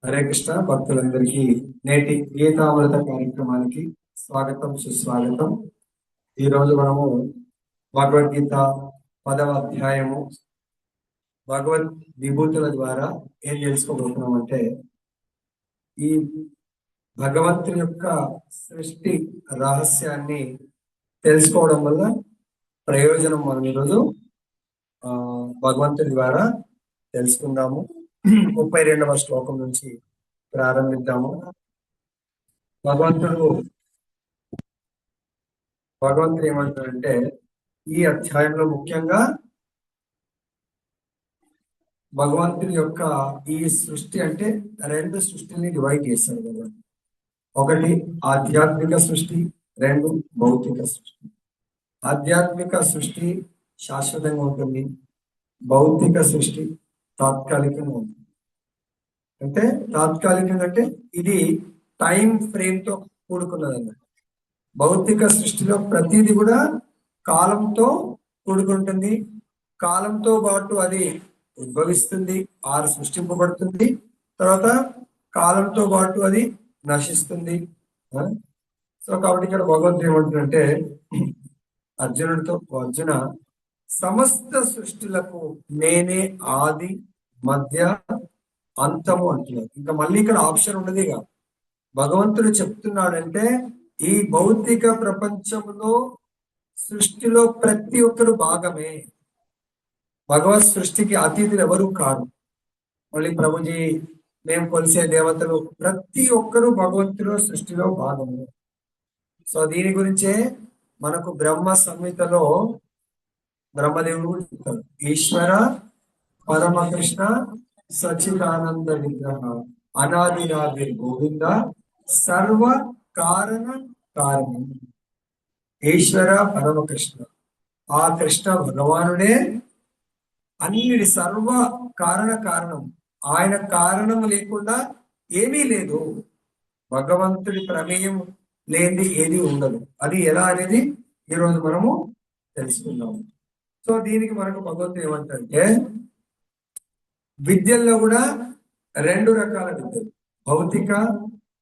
హరే కృష్ణ భక్తులందరికీ నేటి గీతామృత కార్యక్రమానికి స్వాగతం సుస్వాగతం. ఈ రోజు మనము భగవద్గీత 10వ అధ్యాయము భగవద్ విభూతుల ద్వారా ఏం తెలుసుకోబోతున్నాం అంటే, ఈ భగవంతుని యొక్క సృష్టి రహస్యాన్ని తెలుసుకోవడం వల్ల ప్రయోజనం మనం ఈరోజు భగవంతుని ద్వారా తెలుసుకుందాము. 32వ శ్లోకం నుంచి ప్రారంభిద్దాము. భగవంతుడు ఏమంటారంటే, ఈ అధ్యాయంలో ముఖ్యంగా భగవంతుని యొక్క ఈ సృష్టి అంటే రెండు సృష్టిని డివైడ్ చేశారు కదా. ఒకటి ఆధ్యాత్మిక సృష్టి, రెండు భౌతిక సృష్టి. ఆధ్యాత్మిక సృష్టి శాశ్వతంగా ఉంటుంది, భౌతిక సృష్టి తాత్కాలికంగా ఉంటుంది. అంటే తాత్కాలికంగా అంటే ఇది టైం ఫ్రేమ్ తో కూడుకున్నది అన్నమాట. భౌతిక సృష్టిలో ప్రతిదీ కూడా కాలంతో కూడుకుంటుంది. కాలంతో పాటు అది ఉద్భవిస్తుంది, ఆరు సృష్టింపబడుతుంది, తర్వాత కాలంతో పాటు అది నశిస్తుంది. సో కాబట్టి ఇక్కడ భగవంతుడు ఏమంటుందంటే, అర్జున సమస్త సృష్టిలకు నేనే ఆది మధ్య అంతము అంటున్నారు. ఇంకా మళ్ళీ ఇక్కడ ఆప్షన్ ఉండదుగా. భగవంతుడు చెప్తున్నాడంటే, ఈ భౌతిక ప్రపంచంలో సృష్టిలో ప్రతి ఒక్కరు భాగమే. భగవత్ సృష్టికి అతిథులు ఎవరు కాదు. మళ్ళీ ప్రభుజీ మేము కొలిసే దేవతలు ప్రతి ఒక్కరూ భగవంతుడు సృష్టిలో భాగమే. సో దీని గురించే మనకు బ్రహ్మ సంహితలో బ్రహ్మదేవుడు కూడా చెప్తారు, ఈశ్వర పరమకృష్ణ సచిదానంద విగ్రహ అనాదిరాది గోవింద సర్వ కారణ కారణం. ఈశ్వర పరమకృష్ణ, ఆ కృష్ణ భగవానుడే అన్నిటి సర్వ కారణం. ఆయన కారణం లేకుండా ఏమీ లేదు. భగవంతుడి ప్రమేయం లేనిది ఏది ఉండదు. అది ఎలా అనేది ఈరోజు మనము తెలుసుకుందాం. సో దీనికి మనకు భగవంతుడు ఏమంటారంటే, విద్యల్లో కూడా రెండు రకాల విద్యలు, భౌతిక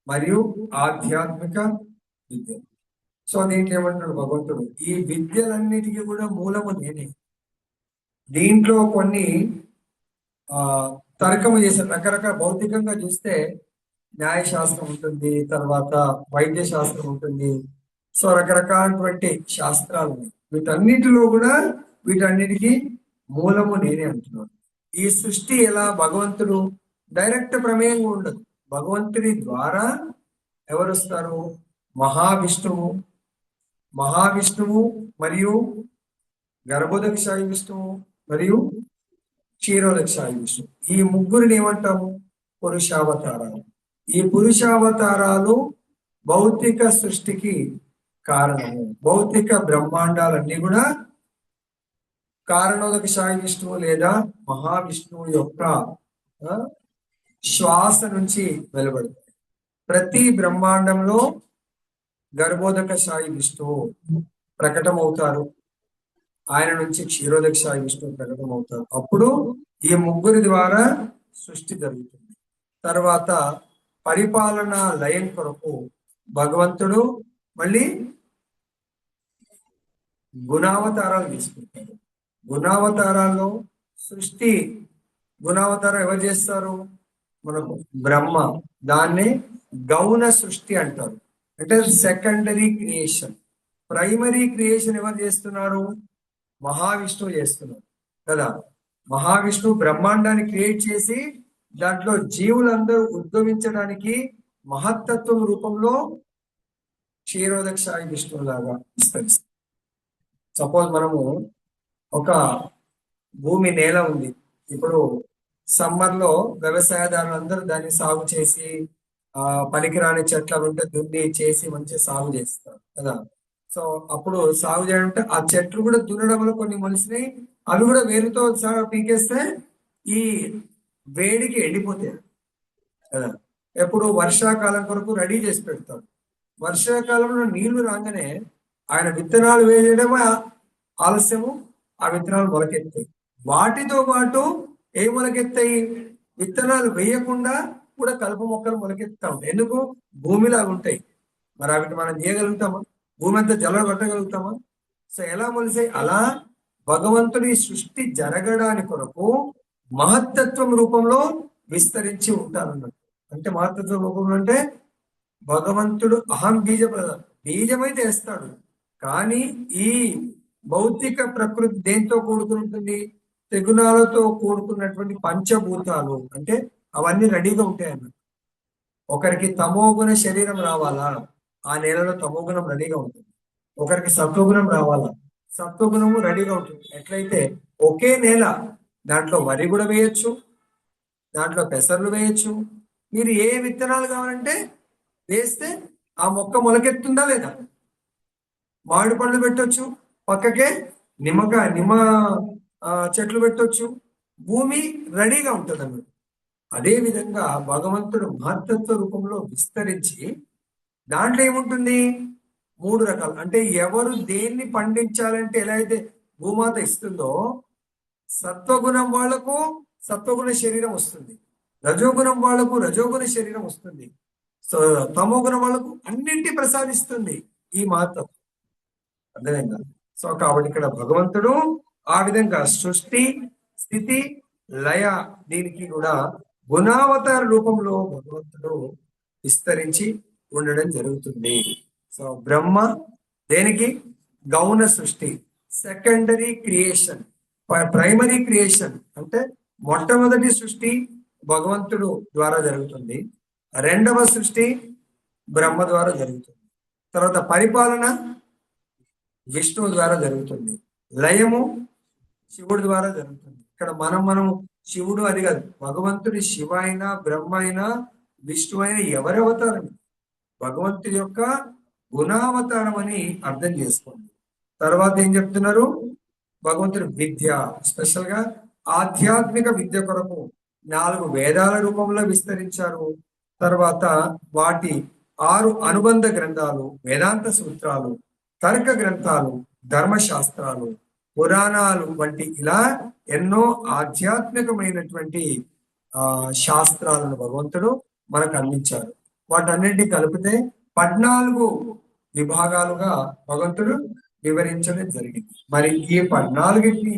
మరియు ఆధ్యాత్మిక విద్య. సో దీనికి ఏమంటాడు భగవంతుడు, ఈ విద్యలన్నిటికీ కూడా మూలము నేనే. దీంట్లో కొన్ని తర్కము చేసే రకరకాల భౌతికంగా చూస్తే న్యాయశాస్త్రం ఉంటుంది, తర్వాత వైద్య శాస్త్రం ఉంటుంది. సో రకరకాలటువంటి శాస్త్రాలు ఉన్నాయి. వీటన్నిటిలో కూడా వీటన్నిటికీ మూలము నేనే అంటున్నాను. ఈ సృష్టి ఎలా భగవంతుడు డైరెక్ట్ ప్రమేయంగా ఉండదు. భగవంతుడి ద్వారా ఎవరు వస్తారు? మహావిష్ణువు మరియు గర్భోదక్షాయి విష్ణువు మరియు క్షీరోదక్షాయి విష్ణువు, ఈ ముగ్గురిని ఏమంటాము? పురుషావతారాలు. ఈ పురుషావతారాలు భౌతిక సృష్టికి కారణము. భౌతిక బ్రహ్మాండాలన్నీ కూడా కారణోదకశాయి విష్ణువు లేదా మహావిష్ణువు యొక్క శ్వాస నుంచి వెలువడతాయి. ప్రతి బ్రహ్మాండంలో గర్భోదకశాయి విష్ణువు ప్రకటమవుతారు, ఆయన నుంచి క్షీరోదక్షాయి విష్ణువు ప్రకటమవుతారు. అప్పుడు ఈ ముగ్గురి ద్వారా సృష్టి జరుగుతుంది. తర్వాత పరిపాలన లయం కొరకు భగవంతుడు మళ్ళీ గుణావతారాలు తీసుకుంటారు. గుణావతారాల్లో గుణావతారం ఎవరు చేస్తారు? మనకు బ్రహ్మ. దాన్ని గౌణ సృష్టి అంటారు. అంటే సెకండరీ క్రియేషన్. ప్రైమరీ క్రియేషన్ ఎవరు చేస్తున్నారు? మహావిష్ణువు చేస్తున్నారు కదా. మహావిష్ణువు బ్రహ్మాండాన్ని క్రియేట్ చేసి దాంట్లో జీవులందరూ ఉద్భవించడానికి మహత్తత్వం రూపంలో క్షీరోదక్షాయి విష్ణువు లాగా విస్తరిస్తారు. సపోజ్ మనము ఒక భూమి నేల ఉంది. ఇప్పుడు సమ్మర్ లో వ్యవసాయదారులందరూ దాన్ని సాగు చేసి పనికిరాని చెట్లు ఉంటే దున్ని చేసి మంచిగా సాగు చేస్తారు కదా. సో అప్పుడు సాగు చేయాలంటే ఆ చెట్లు కూడా దున్నడంలో కొన్ని మనిషిని అవి కూడా వేరుతో పీకేస్తే ఈ వేడికి ఎండిపోతాయి కదా. ఎప్పుడు వర్షాకాలం కొరకు రెడీ చేసి పెడతారు. వర్షాకాలంలో నీళ్లు రాగానే ఆయన విత్తనాలు వేయడమే ఆలస్యము, ఆ విత్తనాలు మొలకెత్తాయి. వాటితో పాటు ఏ మొలకెత్తాయి? విత్తనాలు వేయకుండా కూడా కలుపు మొక్కలు మొలకెత్తుతా ఉంటాయి. ఎందుకు? భూమిలాగా ఉంటాయి. మరి వాటిని మనం చేయగలుగుతామా? భూమి అంతా జలం కొట్టగలుగుతామా? సో ఎలా మొలిసాయి? అలా భగవంతుడి సృష్టి జరగడానికి కొరకు మహత్తత్వం రూపంలో విస్తరించి ఉంటారన్నట్టు. అంటే మహత్తత్వ రూపంలో అంటే భగవంతుడు అహం బీజ ప్రధానం, బీజమైతే వేస్తాడు. కానీ ఈ భౌతిక ప్రకృతి దేంతో కూడుకుని ఉంటుంది? త్రిగుణాలతో కూడుకున్నటువంటి పంచభూతాలు, అంటే అవన్నీ రెడీగా ఉంటాయి అన్నట్టు. ఒకరికి తమోగుణ శరీరం రావాలా, ఆ నేలలో తమోగుణం రెడీగా ఉంటుంది. ఒకరికి సత్వగుణం రావాలా, సత్వగుణము రెడీగా ఉంటుంది. ఎట్లయితే ఒకే నేల, దాంట్లో వరి కూడా వేయొచ్చు, దాంట్లో పెసర్లు వేయొచ్చు. మీరు ఏ విత్తనాలు కావాలంటే వేస్తే ఆ మొక్క మొలకెత్తుందా లేదా? మామిడి పళ్ళు పెట్టొచ్చు, పక్కకే నిమ్మ చెట్లు పెట్టొచ్చు. భూమి రెడీగా ఉంటుంది అన్నమాట. అదే విధంగా భగవంతుడు మహత్తత్వ రూపంలో విస్తరించి దాంట్లో ఏముంటుంది? 3 రకాలు. అంటే ఎవరు దేన్ని పండించాలంటే ఎలా అయితే భూమాత ఇస్తుందో, సత్వగుణం వాళ్లకు సత్వగుణ శరీరం వస్తుంది, రజోగుణం వాళ్లకు రజోగుణ శరీరం వస్తుంది, సో తమోగుణం వాళ్లకు అన్నింటి ప్రసాదిస్తుంది ఈ మహత్వం. అర్థమైందా? సో కాబట్టి ఇక్కడ భగవంతుడు ఆ విధంగా సృష్టి, స్థితి, లయ దీనికి కూడా గుణావతార రూపంలో భగవంతుడు విస్తరించి ఉండడం జరుగుతుంది. సో బ్రహ్మ దేనికి? గౌణ సృష్టి, సెకండరీ క్రియేషన్, ప్రైమరీ క్రియేషన్ అంటే మొట్టమొదటి సృష్టి భగవంతుడు ద్వారా జరుగుతుంది, రెండవ సృష్టి బ్రహ్మ ద్వారా జరుగుతుంది, తర్వాత పరిపాలన విష్ణువు ద్వారా జరుగుతుంది, లయము శివుడి ద్వారా జరుగుతుంది. ఇక్కడ మనము శివుడు అది కాదు, భగవంతుడి శివ అయినా బ్రహ్మ అయినా విష్ణు అయినా ఎవరి అవతారం? భగవంతుడి యొక్క గుణావతారం అని అర్థం చేసుకోండి. తర్వాత ఏం చెప్తున్నారు? భగవంతుడి విద్య, స్పెషల్ గా ఆధ్యాత్మిక విద్య కొరకు 4 వేదాల రూపంలో విస్తరించారు. తర్వాత వాటి 6 అనుబంధ గ్రంథాలు, వేదాంత సూత్రాలు, తర్క గ్రంథాలు, ధర్మశాస్త్రాలు, పురాణాలు వంటి ఇలా ఎన్నో ఆధ్యాత్మికమైనటువంటి శాస్త్రాలను భగవంతుడు మనకు అందించారు. వాటన్నింటినీ కలిపితే 14 విభాగాలుగా భగవంతుడు వివరించడం జరిగింది. మరి ఈ 14ని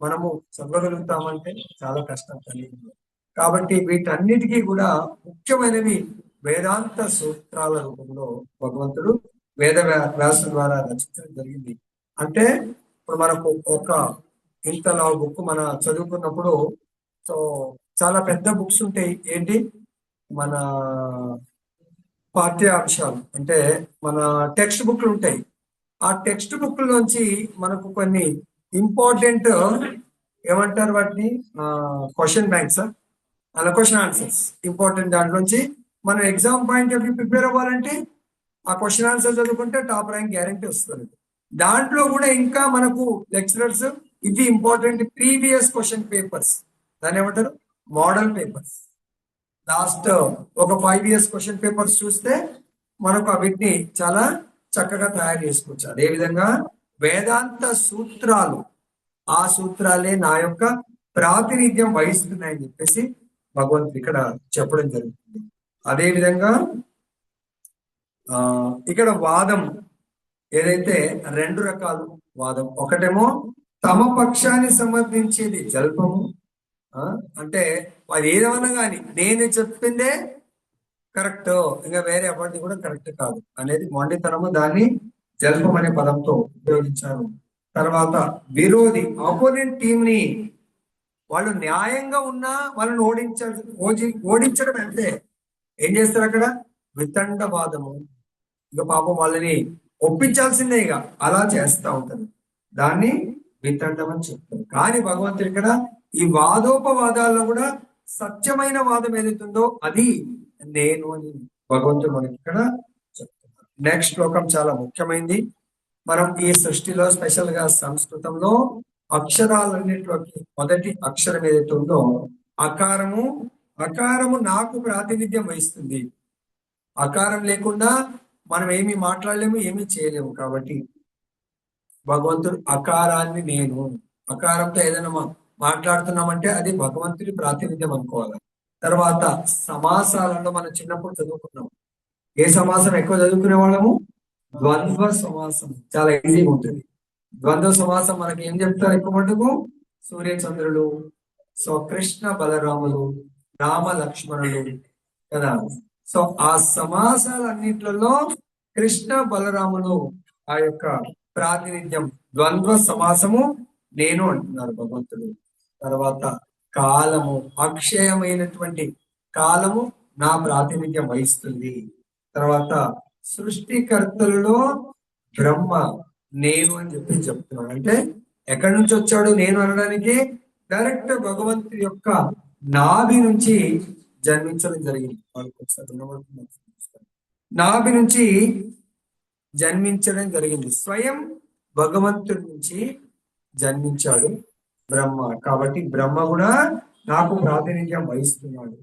మనము చదవగలుగుతామంటే చాలా కష్టం కలిగింది. కాబట్టి వీటన్నిటికీ కూడా ముఖ్యమైనవి వేదాంత సూత్రాల రూపంలో భగవంతుడు వేద వ్యాసం ద్వారా రచించడం జరిగింది. అంటే ఇప్పుడు మనకు ఒక ఇంతలో బుక్ మన చదువుకున్నప్పుడు, సో చాలా పెద్ద బుక్స్ ఉంటాయి. ఏంటి? మన పాఠ్యాంశాలు అంటే మన టెక్స్ట్ బుక్లు ఉంటాయి. ఆ టెక్స్ట్ బుక్ నుంచి మనకు కొన్ని ఇంపార్టెంట్ ఏమంటారు వాటిని, క్వశ్చన్ బ్యాంక్స్, అలా క్వశ్చన్ ఆన్సర్స్ ఇంపార్టెంట్. దాంట్లోంచి మనం exam point of view prepare అవ్వాలంటే ఆ క్వశ్చన్ ఆన్సర్ చదువుకుంటే టాప్ ర్యాంక్ గ్యారంటీ వస్తుంది. దాంట్లో కూడా ఇంకా మనకు లెక్చరర్స్ ఇవి ఇంపార్టెంట్ ప్రీవియస్ క్వశ్చన్ పేపర్స్, దాన్ని ఏమంటారు? Model papers. లాస్ట్ ఒక 5 years క్వశ్చన్ పేపర్స్ చూస్తే మనకు వీటిని చాలా చక్కగా తయారు చేసుకోవచ్చు. అదేవిధంగా వేదాంత సూత్రాలు, ఆ సూత్రాలే నా యొక్క ప్రాతినిధ్యం వహిస్తున్నాయని చెప్పేసి భగవంతుడు ఇక్కడ చెప్పడం జరుగుతుంది. అదేవిధంగా ఇక్కడ వాదం ఏదైతే 2 రకాలు వాదం, ఒకటేమో తమ పక్షాన్ని సమర్థించేది జల్పము, అంటే అది ఏదైనా కానీ నేను చెప్పిందే కరెక్ట్, ఇంకా వేరే ఎవరిది కూడా కరెక్ట్ కాదు అనేది మొండితనము, దాన్ని జల్పం అనే పదంతో ఉపయోగించారు. తర్వాత విరోధి, ఆపోనెంట్ టీం ని వాళ్ళు న్యాయంగా ఉన్నా వాళ్ళని ఓడించడం అంటే ఏం చేస్తారు? అక్కడ వితండవాదము, ఇక పాపం వాళ్ళని ఒప్పించాల్సిందే, ఇక అలా చేస్తా ఉంటారు. దాన్ని వితండం అని చెప్తారు. కానీ భగవంతుడు ఇక్కడ ఈ వాదోపవాదాల్లో కూడా సత్యమైన వాదం ఏదైతుందో అది నేను అని భగవంతుడు మనకి ఇక్కడ చెప్తున్నారు. నెక్స్ట్ శ్లోకం చాలా ముఖ్యమైనది. మనం ఈ సృష్టిలో స్పెషల్ గా సంస్కృతంలో అక్షరాలన్నింటిలోకి మొదటి అక్షరం ఏదైతే ఉందో అకారము, అకారము నాకు ప్రాతినిధ్యం వహిస్తుంది. అకారం లేకుండా మనం ఏమి మాట్లాడలేము, ఏమి చేయలేము. కాబట్టి భగవంతుడు అకారాన్ని నేను, అకారంతో ఏదైనా మాట్లాడుతున్నామంటే అది భగవంతుడి ప్రాతినిధ్యం అనుకోవాలి. తర్వాత సమాసాలలో మనం చిన్నప్పుడు చదువుకున్నాం. ఏ సమాసం ఎక్కువ చదువుకునే వాళ్ళము? ద్వంద్వ సమాసం. చాలా ఈజీగా ఉంటుంది. ద్వంద్వ సమాసం మనకి ఏం చెప్తారు ఎక్కువ మటుకు? సూర్యచంద్రులు, సో కృష్ణ బలరాములు, రామ లక్ష్మణులు కదా. సో ఆ సమాసాలన్నిట్లలో కృష్ణ బలరాములు ఆ యొక్క ప్రాతినిధ్యం, ద్వంద్వ సమాసము నేను అంటున్నారు భగవంతుడు. తర్వాత కాలము, అక్షయమైనటువంటి కాలము నా ప్రాతినిధ్యం వహిస్తుంది. తర్వాత సృష్టికర్తలలో బ్రహ్మ నేను అని చెప్తున్నాడు. అంటే ఎక్కడి నుంచి వచ్చాడు నేను అనడానికి? డైరెక్ట్ భగవంతుడి యొక్క నాభి నుంచి జన్మించడం జరిగింది. నాభి నుంచి జన్మించడం జరిగింది. స్వయం భగవంతుడి నుంచి జన్మించాడు బ్రహ్మ. కాబట్టి బ్రహ్మ కూడా నాకు ప్రాతినిధ్యం వహిస్తున్నాడు.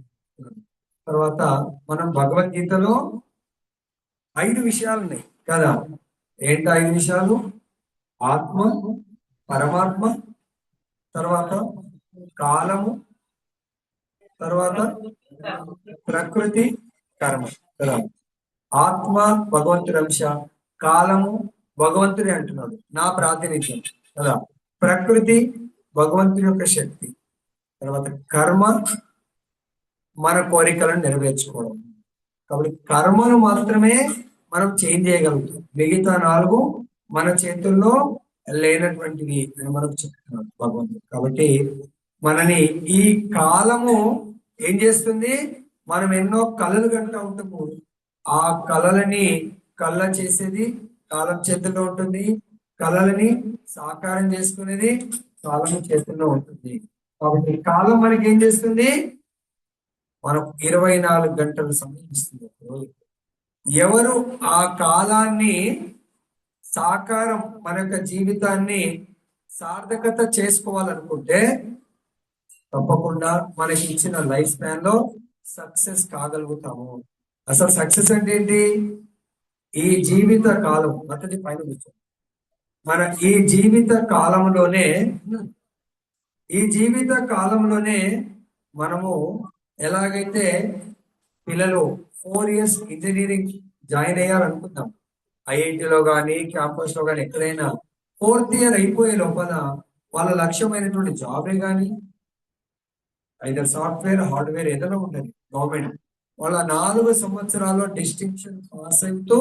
తర్వాత మనం భగవద్గీతలో 5 విషయాలు ఉన్నాయి కదా. ఏంటి 5 విషయాలు? ఆత్మ, పరమాత్మ, తర్వాత కాలము, తర్వాత ప్రకృతి, కర్మ కదా. ఆత్మ భగవంతుడి అంశ, కాలము భగవంతుడి అంటున్నాడు నా ప్రాతినిధ్యం కదా, ప్రకృతి భగవంతుడి యొక్క శక్తి, తర్వాత కర్మ మన కోరికలను నెరవేర్చుకోవడం. కాబట్టి కర్మను మాత్రమే మనం చేంజ్ చేయగలుగుతాం. మిగతా 4 మన చేతుల్లో లేనటువంటివి అని మనకు చెప్తున్నాడు భగవంతుడు. కాబట్టి మనని ఈ కాలము ఏం చేస్తుంది? మనం ఎన్నో కళలు కంటూ ఉంటాము. ఆ కళలని కళ్ళ చేసేది కాలం చేతుల్లో ఉంటుంది. కళలని సాకారం చేసుకునేది కాలం చేతుల్లో ఉంటుంది. కాబట్టి కాలం మనకి ఏం చేస్తుంది? మనకు 24 గంటలు సమయం ఇస్తుంది. ఎవరు ఆ కాలాన్ని సాకారం, మన యొక్క జీవితాన్ని సార్థకత చేసుకోవాలనుకుంటే తప్పకుండా మనకి ఇచ్చిన లైఫ్ స్పాన్ లో సక్సెస్ కాగలుగుతాము. అసలు సక్సెస్ అంటే ఏంటి? ఈ జీవిత కాలం అతని పైన కూర్చోండి. మన ఈ జీవిత కాలంలోనే మనము ఎలాగైతే పిల్లలు 4 years ఇంజనీరింగ్ జాయిన్ అయ్యారనుకుందాం, ఐఐటిలో కానీ క్యాంపస్ లో కానీ ఎక్కడైనా 4th year అయిపోయే లోపల వాళ్ళ లక్ష్యమైనటువంటి జాబే కానీ ఐదర్ సాఫ్ట్వేర్, హార్డ్వేర్ ఏదైనా ఉండదు గవర్నమెంట్, వాళ్ళ 4 సంవత్సరాల్లో డిస్టింక్షన్ పాస్ అవుతూ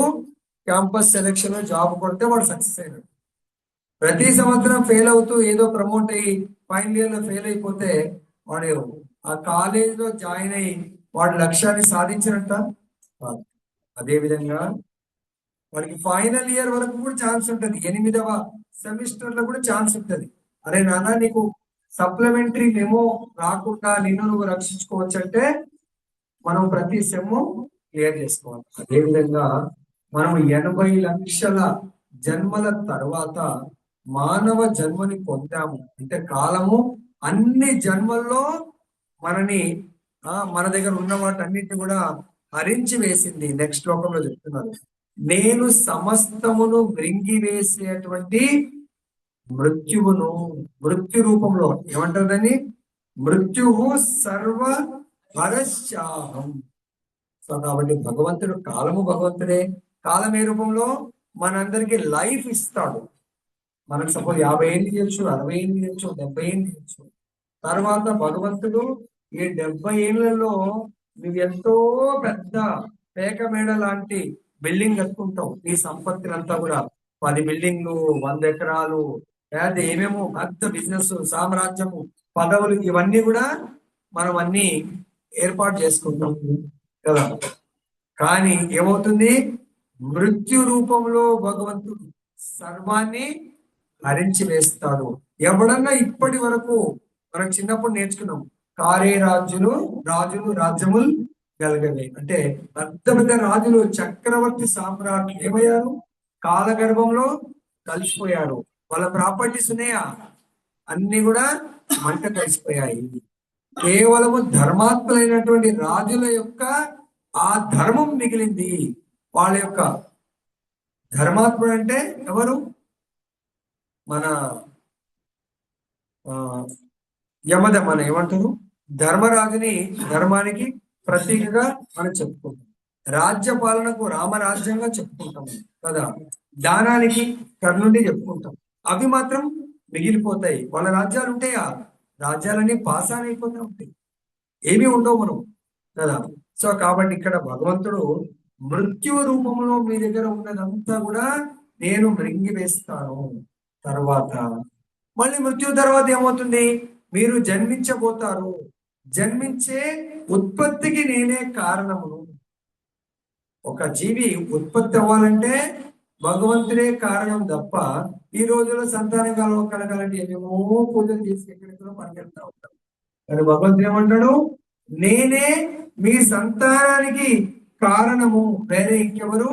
క్యాంపస్ సెలెక్షన్ లో జాబ్ కొడితే వాడు సక్సెస్ అయినాడు. ప్రతి సంవత్సరం ఫెయిల్ అవుతూ ఏదో ప్రమోట్ అయ్యి ఫైనల్ ఇయర్ లో ఫెయిల్ అయిపోతే వాడు ఆ కాలేజ్ లో జాయిన్ అయ్యి వాడి లక్ష్యాన్ని సాధించినట్ట. అదే విధంగా వాడికి ఫైనల్ ఇయర్ వరకు కూడా ఛాన్స్ ఉంటుంది. 8వ సెమిస్టర్ లో కూడా ఛాన్స్ ఉంటుంది. అరే నాన్న నీకు సప్లిమెంటరీ మెమో రాకుండా నిన్ను నువ్వు రక్షించుకోవచ్చు అంటే మనం ప్రతి సెమ్ క్లియర్ చేసుకోవాలి. అదేవిధంగా మనం 80 లక్షల జన్మల తర్వాత మానవ జన్మని పొందాము అంటే కాలము అన్ని జన్మల్లో మనని మన దగ్గర ఉన్న వాటన్నిటిని కూడా హరించి వేసింది. నెక్స్ట్ శ్లోకంలో చెప్తున్నారు, నేను సమస్తమును మృంగి వేసేటువంటి మృత్యువును, మృత్యు రూపంలో ఏమంటారని? మృత్యువు సర్వ హరశాహం. సో కాబట్టి భగవంతుడు, కాలము భగవంతుడే. కాలం ఏ రూపంలో? మనందరికి లైఫ్ ఇస్తాడు. మనకు సపోజ్ 50 ఏళ్ళు చేయొచ్చు, 60 ఏళ్ళు చేయొచ్చు, 70 ఏళ్ళు చేయొచ్చు. తర్వాత భగవంతుడు ఈ 70 ఏళ్లలో నువ్వు ఎంతో పెద్ద పేక మేడ లాంటి బిల్డింగ్ కట్టుకుంటావు. నీ సంపత్తిని అంతా కూడా 10 బిల్డింగ్లు, 100 ఎకరాలు, లేదా ఏమేమో పెద్ద బిజినెస్, సామ్రాజ్యము, పదవులు, ఇవన్నీ కూడా మనం అన్ని ఏర్పాటు చేసుకుంటాం కదా. కానీ ఏమవుతుంది? మృత్యు రూపంలో భగవంతుడు సర్వాన్ని హరించి వేస్తాడు. ఎవడన్నా ఇప్పటి వరకు మనం చిన్నప్పుడు నేర్చుకున్నాం, కారే రాజులు రాజ్యములు గలగవే అంటే పెద్ద పెద్ద రాజులు, చక్రవర్తి సామ్రాట్లు ఏమయ్యారు? కాలగర్భంలో కలిసిపోయారు. వాళ్ళ ప్రాపర్టీస్ ఉన్నాయా? అన్ని కూడా మంట కలిసిపోయాయి. కేవలము ధర్మాత్ములైనటువంటి రాజుల యొక్క ఆ ధర్మం మిగిలింది. వాళ్ళ యొక్క ధర్మాత్ముడు అంటే ఎవరు? మన మన ఏమంటారు? ధర్మరాజుని ధర్మానికి ప్రతీకగా మనం చెప్పుకుంటాం. రాజ్య పాలనకు రామరాజ్యంగా చెప్పుకుంటాం కదా. దానానికి కర్ణుడిని చెప్పుకుంటాం. అవి మాత్రం మిగిలిపోతాయి. వాళ్ళ రాజ్యాలు ఉంటాయా, రాజ్యాలన్నీ పాసాన్ అయిపోతూ ఉంటాయి, ఏమీ ఉండవు మనం కదా. సో కాబట్టి ఇక్కడ భగవంతుడు మృత్యు రూపంలో మీ దగ్గర ఉన్నదంతా కూడా నేను మృంగివేస్తాను. తర్వాత మళ్ళీ మృత్యు తర్వాత ఏమవుతుంది, మీరు జన్మించబోతారు. జన్మించే ఉత్పత్తికి నేనే కారణమును. ఒక జీవి ఉత్పత్తి అవ్వాలంటే భగవంతుడే కారణం తప్ప ఈ రోజుల్లో సంతానం కలగాలంటే ఏమేమో పూజలు చేసి ఎక్కడెక్కడో పనికెళ్తా ఉంటాం. కానీ భగవంతుడు ఏమంటాడు, నేనే మీ సంతానానికి కారణము, వేరే ఇంకెవరు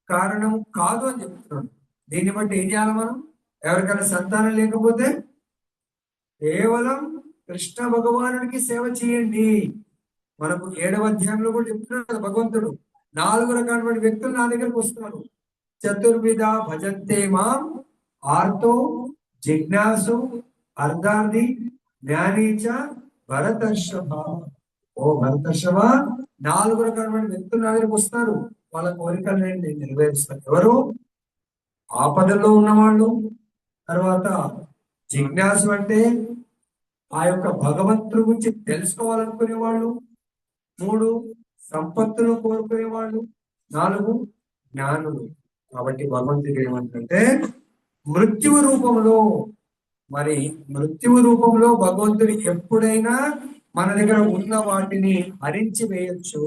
కారణము కాదు అని చెప్తున్నాడు. దీన్ని బట్టి ఏం చేయాలి మనం, ఎవరికైనా సంతానం లేకపోతే కేవలం కృష్ణ భగవానుడికి సేవ చేయండి. మనకు 7వ అధ్యాయంలో కూడా చెప్తున్నాడు భగవంతుడు, 4 రకాలైన వ్యక్తులు నా దగ్గరకు వస్తున్నారు. చతుర్విధ భజంతే మాం ఆర్తో జిజ్ఞాసు అర్ధార్థి జ్ఞానీచ భరతర్షభ. ఓ భరతర్షభ, 4 రకాలైన వ్యక్తులు నా దగ్గరకు వస్తారు. వాళ్ళ కోరికలు నేను నెరవేరుస్తాను. ఎవరు? ఆపదల్లో ఉన్నవాళ్ళు, తర్వాత జిజ్ఞాసు అంటే ఆ యొక్క భగవంతుడి గురించి తెలుసుకోవాలనుకునే వాళ్ళు, 3 సంపత్తులు కోరుకునే వాళ్ళు, 4 జ్ఞానులు. కాబట్టి భగవంతుడు ఏమంటే మృత్యువు రూపంలో, మరి మృత్యువు రూపంలో భగవంతుడు ఎప్పుడైనా మన దగ్గర ఉన్న వాటిని హరించి వేయొచ్చు.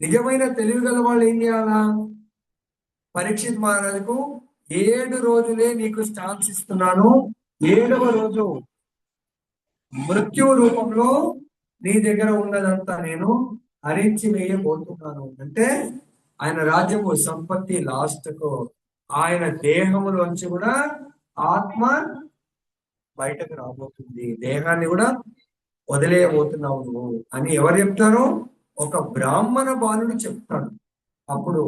నిజమైన తెలివి గల వాళ్ళు ఏం చేయాలా, పరీక్షిత్ మహారాజుకు 7 రోజులే నీకు ఛాన్స్ ఇస్తున్నాను, 7వ రోజు మృత్యు రూపంలో నీ దగ్గర ఉన్నదంతా నేను హరించి వేయబోతున్నాను. అంటే ఆయన రాజ్యము సంపత్తి లాస్ట్ కు ఆయన దేహములోంచి కూడా ఆత్మ బయటకు రాబోతుంది, దేహాన్ని కూడా వదిలేయబోతున్నావు నువ్వు అని ఎవరు చెప్తారో, ఒక బ్రాహ్మణ బాలుడు చెప్తాడు. అప్పుడు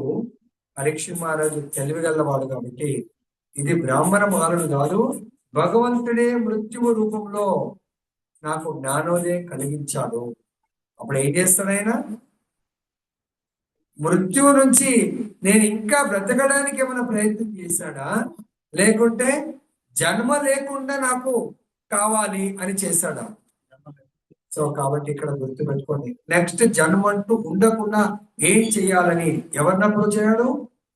పరీక్ష మహారాజు తెలివిగలవాడు కాబట్టి ఇది బ్రాహ్మణ బాలుడు కాదు, భగవంతుడే మృత్యువు రూపంలో నాకు జ్ఞానోదయం కలిగించాడు. అప్పుడు ఏం చేస్తాడు ఆయన, మృత్యువు నుంచి నేను ఇంకా బ్రతకడానికి ఏమైనా ప్రయత్నం చేశాడా, లేకుంటే జన్మ లేకుండా నాకు కావాలి అని చేశాడా? సో కాబట్టి ఇక్కడ గుర్తు పెట్టుకోండి, నెక్స్ట్ జన్మ అంటూ ఉండకుండా ఏం చేయాలని ఎవరిని అప్రోచ్ అయ్యాడు,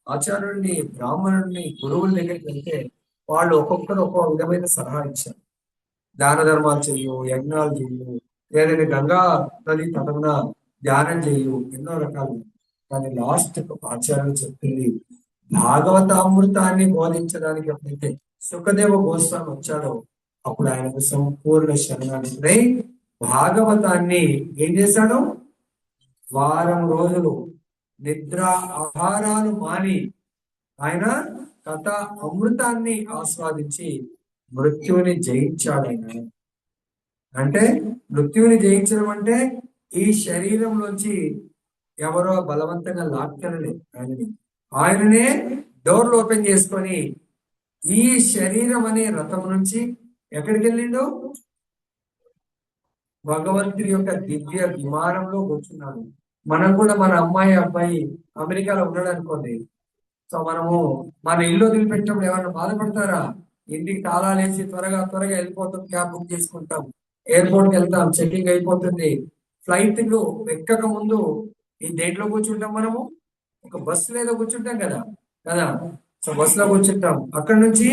ఆచార్యుడిని, బ్రాహ్మణుడిని, గురువుల దగ్గరికి వెళ్తే వాళ్ళు ఒక్కొక్కరు ఒక్కొక్క విధమైన సలహా ఇచ్చారు. దాన ధర్మాలు చెయ్యు, యజ్ఞాలు చెయ్యు, లేదంటే గంగా నది తటన ధ్యానం చేయు, ఎన్నో రకాలు. కానీ లాస్ట్ ఆచార్యులు చెప్పింది, భాగవతామృతాన్ని బోధించడానికి ఎప్పుడైతే సుఖదేవ గోస్వామి వచ్చాడో అప్పుడు ఆయనకు సంపూర్ణ శరణాగతుడై భాగవతాన్ని ఏం చేశాడు, వారం రోజులు నిద్ర ఆహారాలు మాని ఆయన కథ అమృతాన్ని ఆస్వాదించి మృత్యువుని జయించాడు ఆయన. అంటే మృత్యువుని జయించడం అంటే ఈ శరీరంలోంచి ఎవరో బలవంతంగా లాక్కెళ్ళలే ఆయననే డోర్లు ఓపెన్ చేసుకొని ఈ శరీరం అనే రథం నుంచి ఎక్కడికి వెళ్ళిండు, భగవంతుడి యొక్క దివ్య విమానంలో కూర్చున్నాడు. మనం కూడా మన అమ్మాయి అబ్బాయి అమెరికాలో ఉన్నాడు అనుకోండి, సో మనము మన ఇల్లు వదిలిపెట్టినప్పుడు ఏమన్నా బాధపడతారా, ఇంటికి తాళాలు వేసి త్వరగా త్వరగా వెళ్ళిపోతాం, క్యాబ్ బుక్ చేసుకుంటాం, ఎయిర్పోర్ట్కి వెళ్తాం, చెకింగ్ అయిపోతుంది, ఫ్లైట్ ఎక్కక ముందు ఈ దేంట్లో కూర్చుంటాం, మనము ఒక బస్సు లేదా కూర్చుంటాం కదా కదా సో బస్సులో కూర్చుంటాం, అక్కడ నుంచి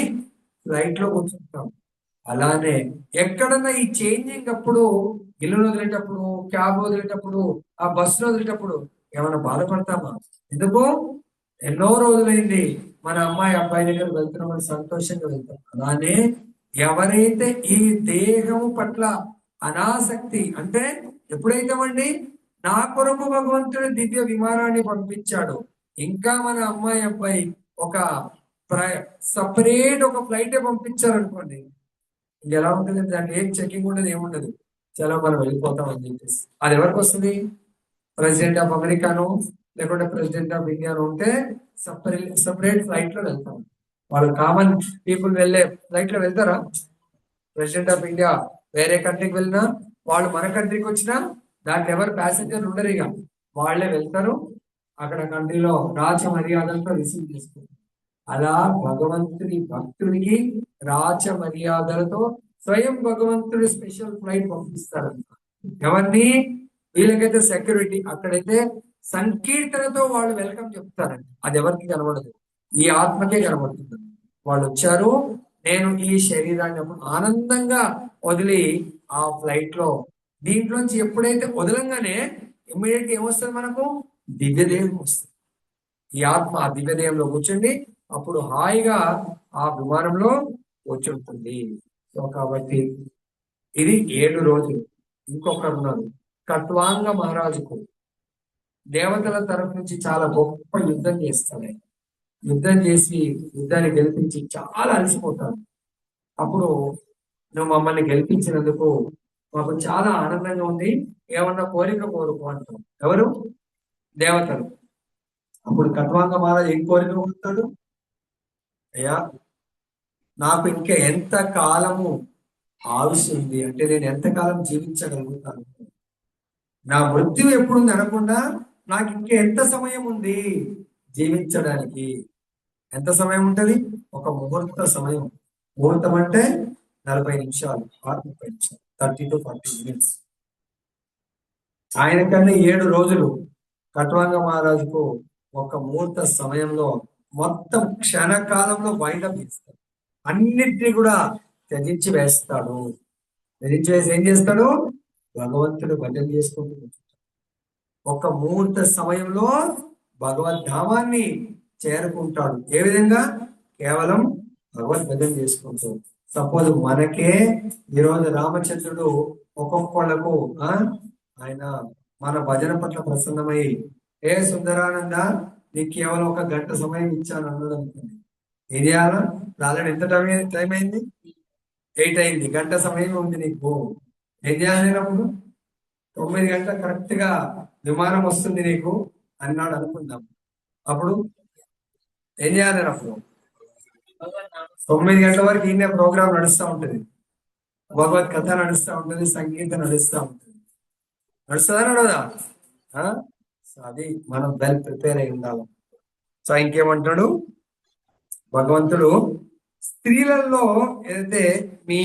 ఫ్లైట్ లో కూర్చుంటాం. అలానే ఎక్కడన్నా ఈ చేంజింగ్ అప్పుడు, ఇల్లు వదిలేటప్పుడు, క్యాబ్ వదిలేటప్పుడు, ఆ బస్సులో వదిలేటప్పుడు ఏమైనా బాధపడతామా? ఎందుకు, ఎన్నో రోజులైంది మన అమ్మాయి అబ్బాయి దగ్గర వెళ్తున్నామని సంతోషంగా వెళ్తాం. అలానే ఎవరైతే ఈ దేహము పట్ల అనాసక్తి, అంటే ఎప్పుడైతామండి, నా కొరకు భగవంతుడు దివ్య విమానాన్ని పంపించాడు, ఇంకా మన అమ్మాయి అబ్బాయి ఒక సపరేట్ ఒక ఫ్లైటే పంపించారనుకోండి, ఎలా ఉంటుంది, దాన్ని ఏం చెకింగ్ ఉండదు, ఏముండదు, చాలా మనం వెళ్ళిపోతాం అని చెప్పేసి. అది ఎవరికి వస్తుంది, ప్రెసిడెంట్ ఆఫ్ అమెరికాను లేకుంటే ప్రెసిడెంట్ ఆఫ్ ఇండియాను ఉంటే సపరేట్ ఫ్లైట్ లో వెళ్తాం. వాళ్ళు కామన్ పీపుల్ వెళ్ళే ఫ్లైట్ లో వెళ్తారా? ప్రెసిడెంట్ ఆఫ్ ఇండియా వేరే కంట్రీకి వెళ్ళినా వాళ్ళు మన కంట్రీకి వచ్చినా దాంట్లో ఎవరు ప్యాసింజర్ ఉండరు, ఇక వాళ్ళే వెళ్తారు, అక్కడ కంట్రీలో రాచ మర్యాదలతో రిసీవ్ చేసుకుంటారు. అలా భగవంతుని భక్తుడికి రాచ మర్యాదలతో స్వయం భగవంతుడు స్పెషల్ ఫ్లైట్ పంపిస్తారు. ఎవరిని? వీళ్ళకైతే సెక్యూరిటీ, అక్కడైతే సంకీర్తనతో వాళ్ళు వెల్కమ్ చెప్తారండి. అది ఎవరికి కనబడదు, ఈ ఆత్మకే కనబడుతుంది. వాళ్ళు వచ్చారు, నేను ఈ శరీరాన్ని ఆనందంగా వదిలి ఆ ఫ్లైట్ లో దీంట్లోంచి ఎప్పుడైతే వదలంగానే ఇమ్మీడియట్ ఏమొస్తుంది మనకు? దివ్యదేహం వస్తుంది. ఈ ఆత్మ ఆ దివ్యదేహంలో కూర్చుండి అప్పుడు హాయిగా ఆ విమానంలో కూర్చుంటుంది. సో కాబట్టి ఇది 7 రోజులు. ఇంకొకరు ఉన్నారు, కట్వాంగ మహారాజుకు దేవతల తరఫు నుంచి చాలా గొప్ప యుద్ధం చేస్తాడు. యుద్ధం చేసి యుద్ధాన్ని గెలిపించి చాలా అలసిపోతాడు. అప్పుడు నువ్వు మమ్మల్ని గెలిపించినందుకు మాకు చాలా ఆనందంగా ఉంది, ఏమన్నా కోరిక కోరుకో అంటాం. ఎవరు? దేవతలు. అప్పుడు కట్వాంగ మహారాజు ఏం కోరిక కోరుతాడు? అయ్యా, నాకు ఇంకా ఎంత కాలము ఆయుష్ ఉంది, అంటే నేను ఎంతకాలం జీవించగలుగుతాను, నా మృత్యు ఎప్పుడు అనకుండా నాకు ఇంకా ఎంత సమయం ఉంది జీవించడానికి? ఎంత సమయం ఉంటది? ఒక ముహూర్త సమయం. ముహూర్తం అంటే 40 నిమిషాలు, 30 నిమిషాలు, 30 to 40 minutes. ఆయన కన్నా 7 రోజులు. కట్వాంగ మహారాజుకు ఒక ముహూర్త సమయంలో మొత్తం క్షణకాలంలో వైండప్ చేస్తాడు. అన్నిటినీ కూడా త్యజించి వేస్తాడు. త్యజించి వేసి ఏం చేస్తాడు? భగవంతుడు భజన చేసుకుంటూ ఒక ముహూర్త సమయంలో భగవద్ధామాన్ని చేరుకుంటాడు. ఏ విధంగా? కేవలం భగవద్ భజన చేసుకుంటూ. సపోజ్ మనకే ఈరోజు రామచంద్రుడు ఒక్కొక్కళ్ళకు ఆయన మన భజన పట్ల ప్రసన్నమై, ఏ సుందరానంద నీకు కేవలం 1 గంట సమయం ఇచ్చాను అన్నాడు అనుకోండి, ఏం చేయాలా? రాలని ఎంత టైం అయింది? 8 అయింది, గంట సమయం ఉంది నీకు. ఏం చేయాలి? అప్పుడు 9 గంటల కరెక్ట్ గా విమానం వస్తుంది నీకు అన్నాడు అనుకుందాం. అప్పుడు ఏం చేయాలి? అప్పుడు 9 గంటల వరకు ఈయన ప్రోగ్రామ్ నడుస్తూ ఉంటుంది, భగవత్ కథ నడుస్తూ ఉంటుంది, సంగీతం నడుస్తూ ఉంటుంది. నడుస్తుందా నడవదా? సో అది మనం వెల్ ప్రిపేర్ అయి ఉండాలి. సో ఇంకేమంటాడు భగవంతుడు? స్త్రీలలో ఏదైతే మీ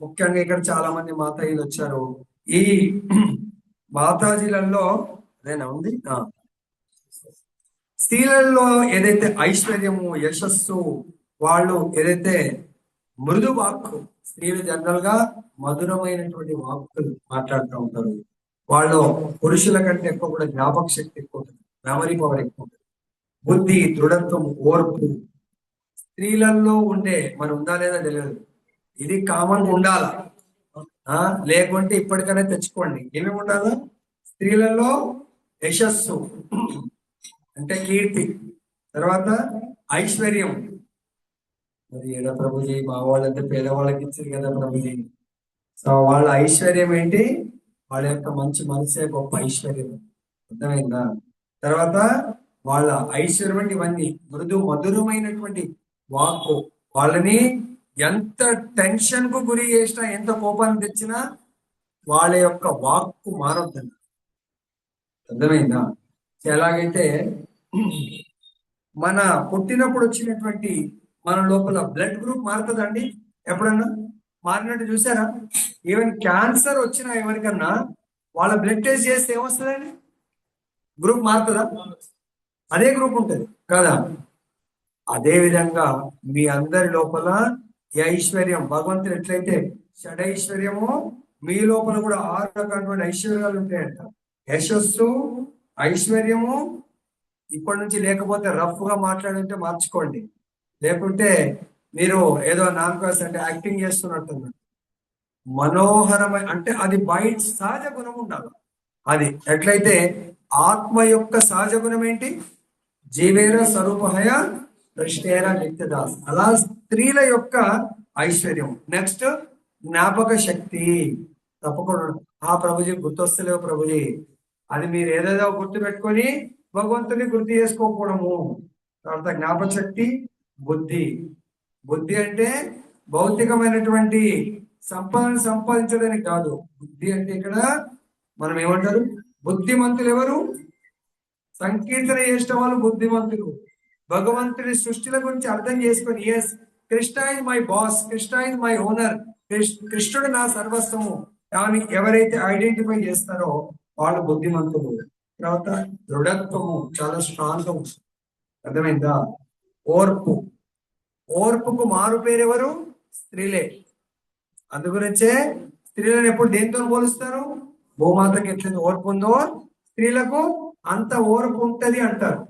ముఖ్యంగా ఇక్కడ చాలా మంది మాతాజీలు వచ్చారు, ఈ మాతాజీలలో అదేనా ఉంది, స్త్రీలలో ఏదైతే ఐశ్వర్యము, యశస్సు, వాళ్ళు ఏదైతే మృదు వాక్కు, స్త్రీలు జనరల్ గా మధురమైనటువంటి వాక్కులు మాట్లాడుతూ ఉంటారు. వాళ్ళు పురుషుల కంటే ఎక్కువ కూడా జ్ఞాపక శక్తి ఎక్కువ ఉంటుంది, మెమరీ పవర్ ఎక్కువ ఉంటుంది, బుద్ధి, దృఢత్వం, ఓర్పు స్త్రీలలో ఉండే. మరి ఉందా లేదా తెలియదు, ఇది కామన్ ఉండాలా, లేకుంటే ఇప్పటికైనా తెచ్చుకోండి. ఏమేమి ఉండాలా? స్త్రీలలో యశస్సు అంటే కీర్తి, తర్వాత ఐశ్వర్యం. మరి ఏడా ప్రభుజీ, మా వాళ్ళంటే పేదవాళ్ళకి ఇచ్చారు కదా ప్రభుజీ. సో వాళ్ళ ఐశ్వర్యం ఏంటి? వాళ్ళ యొక్క మంచి మనసే గొప్ప ఐశ్వర్యం. అర్థమైందా? తర్వాత వాళ్ళ ఐశ్వర్యం అంటే ఇవన్నీ మధురమైనటువంటి వాక్కు. వాళ్ళని ఎంత టెన్షన్ కు గురి చేసినా, ఎంత కోపాన్ని తెచ్చినా వాళ్ళ యొక్క వాక్కు మారొద్దండి. అర్థమైందా? ఎలాగైతే మన పుట్టినప్పుడు వచ్చినటువంటి మన లోపల బ్లడ్ గ్రూప్ మారుతుందండి. ఎప్పుడన్నా మారినట్టు చూసారా? ఈవెన్ క్యాన్సర్ వచ్చిన ఎవరికన్నా వాళ్ళ బ్లడ్ టెస్ట్ చేస్తే ఏమొస్తుందండి? గ్రూప్ మారుతుందా? అదే గ్రూప్ ఉంటుంది కదా. అదే విధంగా మీ అందరి లోపల ఈ ఐశ్వర్యం, భగవంతుడు ఎట్లయితే షడైశ్వర్యము, మీ లోపల కూడా 6 రకాలైన ఐశ్వర్యాలు ఉంటాయంట. యశస్సు, ఐశ్వర్యము. ఇప్పటి నుంచి లేకపోతే రఫ్ గా మాట్లాడుంటే మార్చుకోండి, లేకుంటే మీరు ఏదో నామకాస్ అంటే యాక్టింగ్ చేస్తున్నట్టున్నారు. మనోహరమైన అంటే అది బయట సహజ గుణం ఉండాలి. అది ఎట్లయితే ఆత్మ యొక్క సహజ గుణం ఏంటి? జీవేర స్వరూపహయ దృష్టేర నిత్యదాస్. అలా స్త్రీల యొక్క ఐశ్వర్యం. నెక్స్ట్ జ్ఞాపక శక్తి. తప్పకుండా ప్రభుజీ గుర్తొస్తలేవు ప్రభుజీ, అది మీరు ఏదేదో గుర్తు పెట్టుకొని భగవంతుని గుర్తు చేసుకోకపోవడము. తర్వాత జ్ఞాపక శక్తి, బుద్ధి. బుద్ధి అంటే భౌతికమైనటువంటి సంపాదన సంపాదించడానికి కాదు. బుద్ధి అంటే ఇక్కడ మనం ఏమంటారు, బుద్ధిమంతులు ఎవరు? సంకీర్తన చేసిన వాళ్ళు బుద్ధిమంతులు. భగవంతుడి సృష్టిల గురించి అర్థం చేసుకొని, yes, Krishna is my boss, Krishna is my owner, కృష్ణుడు నా సర్వస్వము కానీ ఎవరైతే ఐడెంటిఫై చేస్తారో వాళ్ళు బుద్ధిమంతులు. తర్వాత దృఢత్వము, చాలా స్ట్రాంగ్ గా ఉంటుంది. అర్థమైందా? ఓర్పు, ఓర్పుకు మారు పేరు ఎవరు? స్త్రీలే. అందు గురించే స్త్రీలను ఎప్పుడు దేంతో పోలుస్తారు? భూమాతకి ఎట్లయితే ఓర్పు ఉందో స్త్రీలకు అంత ఓర్పు ఉంటది అంటారు.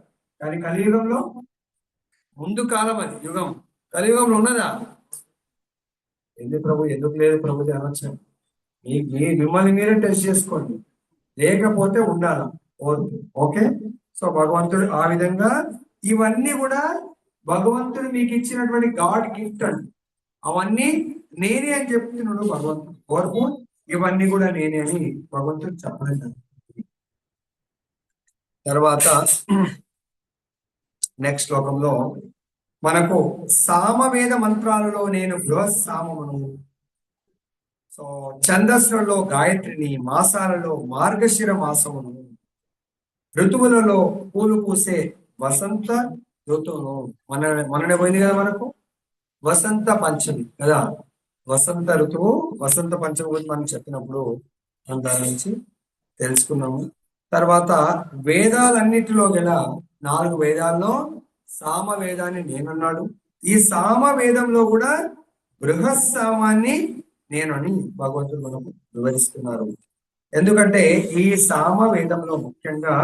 కానీ కలియుగంలో, ముందు కాలం అది యుగం, కలియుగంలో ఉన్నదా? ఎందుకు ప్రభు, ఎందుకు లేదు ప్రభు అనొచ్చు. మిమ్మల్ని మీరే టెస్ట్ చేసుకోండి, లేకపోతే ఉండాలా ఓర్పు. ఓకే, సో భగవంతుడు ఆ విధంగా ఇవన్నీ కూడా భగవంతుడు మీకు ఇచ్చినటువంటి గాడ్ గిఫ్ట్ అండి. అవన్నీ నేనే అని చెప్తున్నాడు భగవంతుడు. ఓర్పు ఇవన్నీ కూడా నేనే అని భగవంతుడు చెప్పడం జరుగుతుంది. తర్వాత నెక్స్ట్ శ్లోకంలో మనకు సామవేద మంత్రాలలో నేను బృహస్సామమును, సో ఛందస్సులలో గాయత్రిని, మాసాలలో మార్గశిర మాసమును, ఋతువులలో పూలు పూసే వసంత ఋతువును. మననే పోయింది కదా మనకు వసంత పంచమి కదా, వసంత ఋతువు, వసంత పంచమి గురించి మనం చెప్పినప్పుడు మనం దాని నుంచి తెలుసుకున్నాము. తర్వాత వేదాలన్నిటిలో గల 4 వేదాల్లో సామ వేదాన్ని నేనున్నాడు. ఈ సామ వేదంలో కూడా బృహస్సామాన్ని నేను అని భగవంతుడు మనకు వివరిస్తున్నారు. ఎందుకంటే ఈ సామ వేదంలో ముఖ్యంగా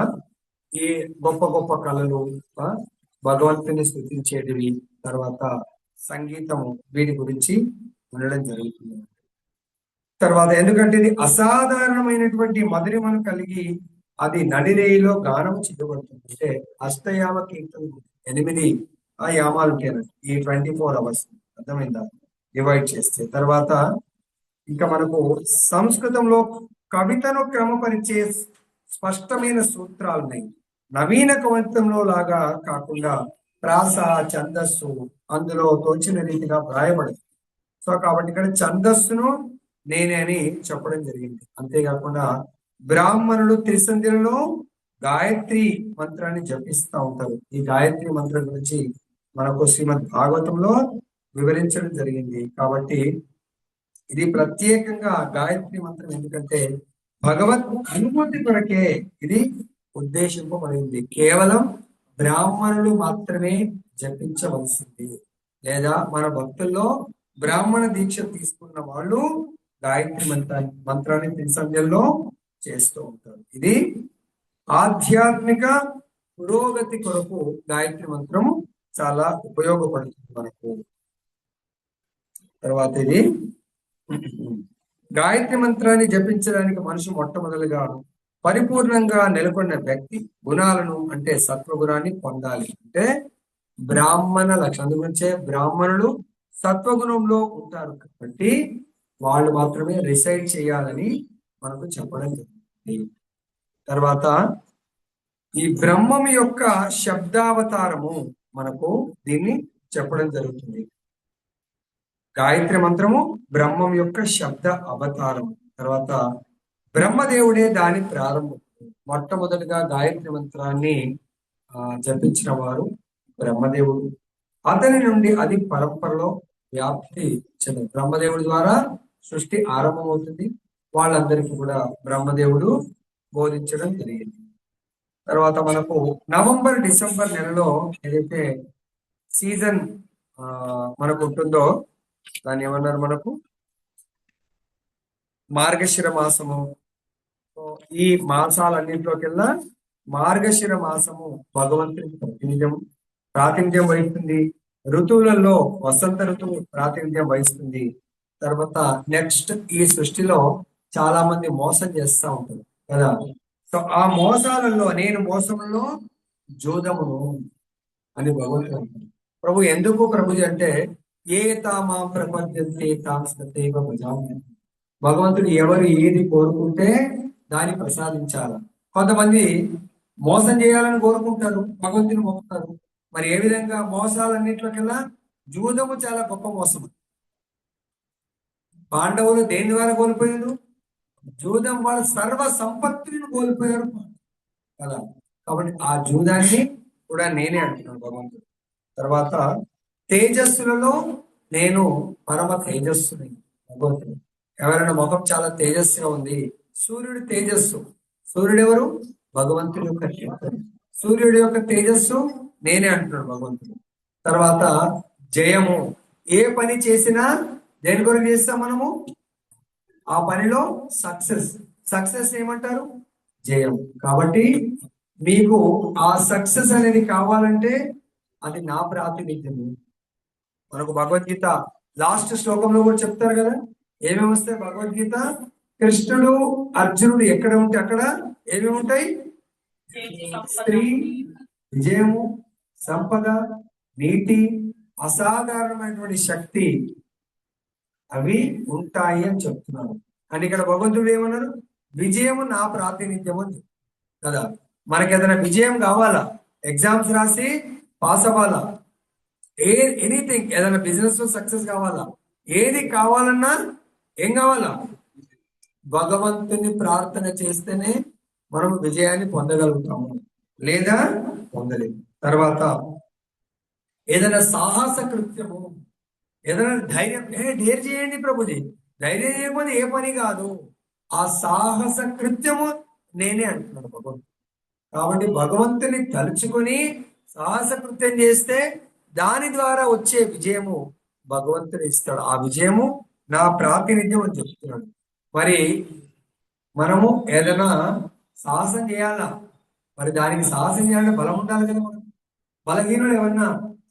ఈ గొప్ప గొప్ప కళలు, భగవంతుని స్తుతించేటివి, తర్వాత సంగీతము, వీటి గురించి ఉండడం జరుగుతుంది. తర్వాత ఎందుకంటే ఇది అసాధారణమైనటువంటి మధురిమను కలిగి అది నడిరేయిలో గానం చేయబడుతుంది. అంటే అష్టయామ కీర్తన 8 యామాలు ఉంటాయి ఈ 24 hours. అర్థమైందా? డివైడ్ చేస్తే. తర్వాత ఇంకా మనకు సంస్కృతంలో కవితను క్రమపరిచే స్పష్టమైన సూత్రాలు ఉన్నాయి. నవీన కవిత్వంలో లాగా కాకుండా ప్రాస, ఛందస్సు అందులో తోచిన రీతిగా వ్రాయబడింది. సో కాబట్టి ఇక్కడ ఛందస్సును నేనే అని చెప్పడం జరిగింది. అంతేకాకుండా బ్రాహ్మణులు త్రిసంధ్యలలో గాయత్రి మంత్రాన్ని జపిస్తూ ఉంటారు. ఈ గాయత్రి మంత్రం గురించి మనకు శ్రీమద్ భాగవతంలో వివరించడం జరిగింది. కాబట్టి ఇది ప్రత్యేకంగా గాయత్రి మంత్రం ఎందుకంటే భగవత్ అనుభూతి కొరకే ఇది ఉద్దేశింపబడింది. కేవలం బ్రాహ్మణులు మాత్రమే జపించవలసింది, లేదా మన భక్తుల్లో బ్రాహ్మణ దీక్ష తీసుకున్న వాళ్ళు గాయత్రి మంత్రాన్ని త్రిసంధ్యల్లో చేస్తూ ఉంటారు. ఇది ఆధ్యాత్మిక పురోగతి కొరకు గాయత్రి మంత్రము చాలా ఉపయోగపడుతుంది మనకు. తర్వాత ఇది గాయత్రి మంత్రాన్ని జపించడానికి మనిషి మొట్టమొదలుగా పరిపూర్ణంగా నెలకొన్న వ్యక్తి గుణాలను, అంటే సత్వగుణాన్ని పొందాలి. అంటే బ్రాహ్మణ లక్షణం గురించే బ్రాహ్మణులు సత్వగుణంలో ఉంటారు కాబట్టి వాళ్ళు మాత్రమే రిసైడ్ చేయాలని మనకు చెప్పడం జరుగుతుంది. తర్వాత ఈ బ్రహ్మం యొక్క శబ్దావతారము మనకు దీన్ని చెప్పడం జరుగుతుంది. గాయత్రి మంత్రము బ్రహ్మం యొక్క శబ్ద అవతారం. తర్వాత బ్రహ్మదేవుడే దాని ప్రారంభం. మొట్టమొదటిగా గాయత్రి మంత్రాన్ని జపించిన వారు బ్రహ్మదేవుడు. అతని నుండి అది పరంపరలో వ్యాప్తి చెంది బ్రహ్మదేవుడి ద్వారా సృష్టి ఆరంభమవుతుంది. వాళ్ళందరికీ కూడా బ్రహ్మదేవుడు బోధించడం జరిగింది. తర్వాత మనకు నవంబర్, డిసెంబర్ నెలలో ఏదైతే సీజన్ మనకు ఉంటుందో దాన్ని ఏమన్నారు మనకు మార్గశిర మాసము. ఈ మాసాలన్నింటిలోకెల్లా మార్గశిర మాసము భగవంతునికి ప్రాతినిధ్యం వహిస్తుంది. ఋతువులలో వసంత ఋతువు ప్రాతినిధ్యం వహిస్తుంది. తర్వాత నెక్స్ట్ ఈ సృష్టిలో చాలా మంది మోసం చేస్తూ ఉంటారు కదా. సో ఆ మోసాలలో నేను మోసంలో జోదమును అని భగవంతుడు అంటారు. ప్రభు ఎందుకు ప్రభుజీ అంటే ఏ తామా ప్రపంచంతే తాంస్తేవ భజామి. భగవంతుడు ఎవరు ఏది కోరుకుంటే దాన్ని ప్రసాదించాలి. కొంతమంది మోసం చేయాలని కోరుకుంటారు, భగవంతుని మొక్కుతారు. మరి ఏ విధంగా మోసాలన్నింటిలోకెల్లా జూదము చాలా గొప్ప మోసం. పాండవులు దేని ద్వారా కోల్పోయారు? జూదం వాళ్ళ సర్వ సంపత్తిని కోల్పోయారు కదా. కాబట్టి ఆ జూదాన్ని కూడా నేనే అంటున్నాను భగవంతుడు. తర్వాత తేజస్సులలో నేను పరమ తేజస్సుని భగవంతుడు. ఎవరైనా ముఖం చాలా తేజస్సుగా ఉంది, సూర్యుడి తేజస్సు. సూర్యుడు ఎవరు? భగవంతుడి యొక్క తేజస్సు. సూర్యుడి యొక్క తేజస్సు నేనే అంటున్నాడు భగవంతుడు. తర్వాత జయము. ఏ పని చేసినా దేని కొరకు చేస్తాం మనము? ఆ పనిలో సక్సెస్. సక్సెస్ ఏమంటారు? జయం. కాబట్టి మీకు ఆ సక్సెస్ అనేది కావాలంటే అది నా ప్రాతినిధ్యము. మనకు భగవద్గీత లాస్ట్ శ్లోకంలో కూడా చెప్తారు కదా, ఏమేమి వస్తాయి భగవద్గీత? కృష్ణుడు అర్జునుడు ఎక్కడ ఉంటే అక్కడ ఏమేమి ఉంటాయి? స్త్రీ, విజయము, సంపద, నీటి, అసాధారణమైనటువంటి శక్తి అవి ఉంటాయి అని చెప్తున్నారు. అని ఇక్కడ భగవంతుడు ఏమన్నారు? విజయము నా ప్రాతినిధ్యం అని కదా. మనకి ఏదైనా విజయం కావాలా? ఎగ్జామ్స్ రాసి పాస్ అవ్వాలా? ఎనీథింగ్, ఏదైనా బిజినెస్ లో సక్సెస్ కావాలా? ఏది కావాలన్నా ఏం కావాలా? భగవంతుని ప్రార్థన చేస్తేనే మనం విజయాన్ని పొందగలుగుతాము, లేదా పొందలేము. తర్వాత ఏదైనా సాహస కృత్యము, ఏదైనా ధైర్యం, డేర్ చేయండి ప్రభుజీ, ధైర్యం చేయకపోతే ఏ పని కాదు. ఆ సాహస కృత్యము నేనే అంటున్నాడు భగవంతుడు. కాబట్టి భగవంతుని తలుచుకొని సాహస కృత్యం చేస్తే దాని ద్వారా వచ్చే విజయము భగవంతుడు ఇస్తాడు. ఆ విజయము నా ప్రాతినిధ్యం అని చెప్తున్నాడు. మరి మనము ఏదైనా సాహసం చేయాలా? మరి దానికి సాహసం చేయాలంటే బలం ఉండాలి కదా. మనం బలహీనుడు ఏమన్నా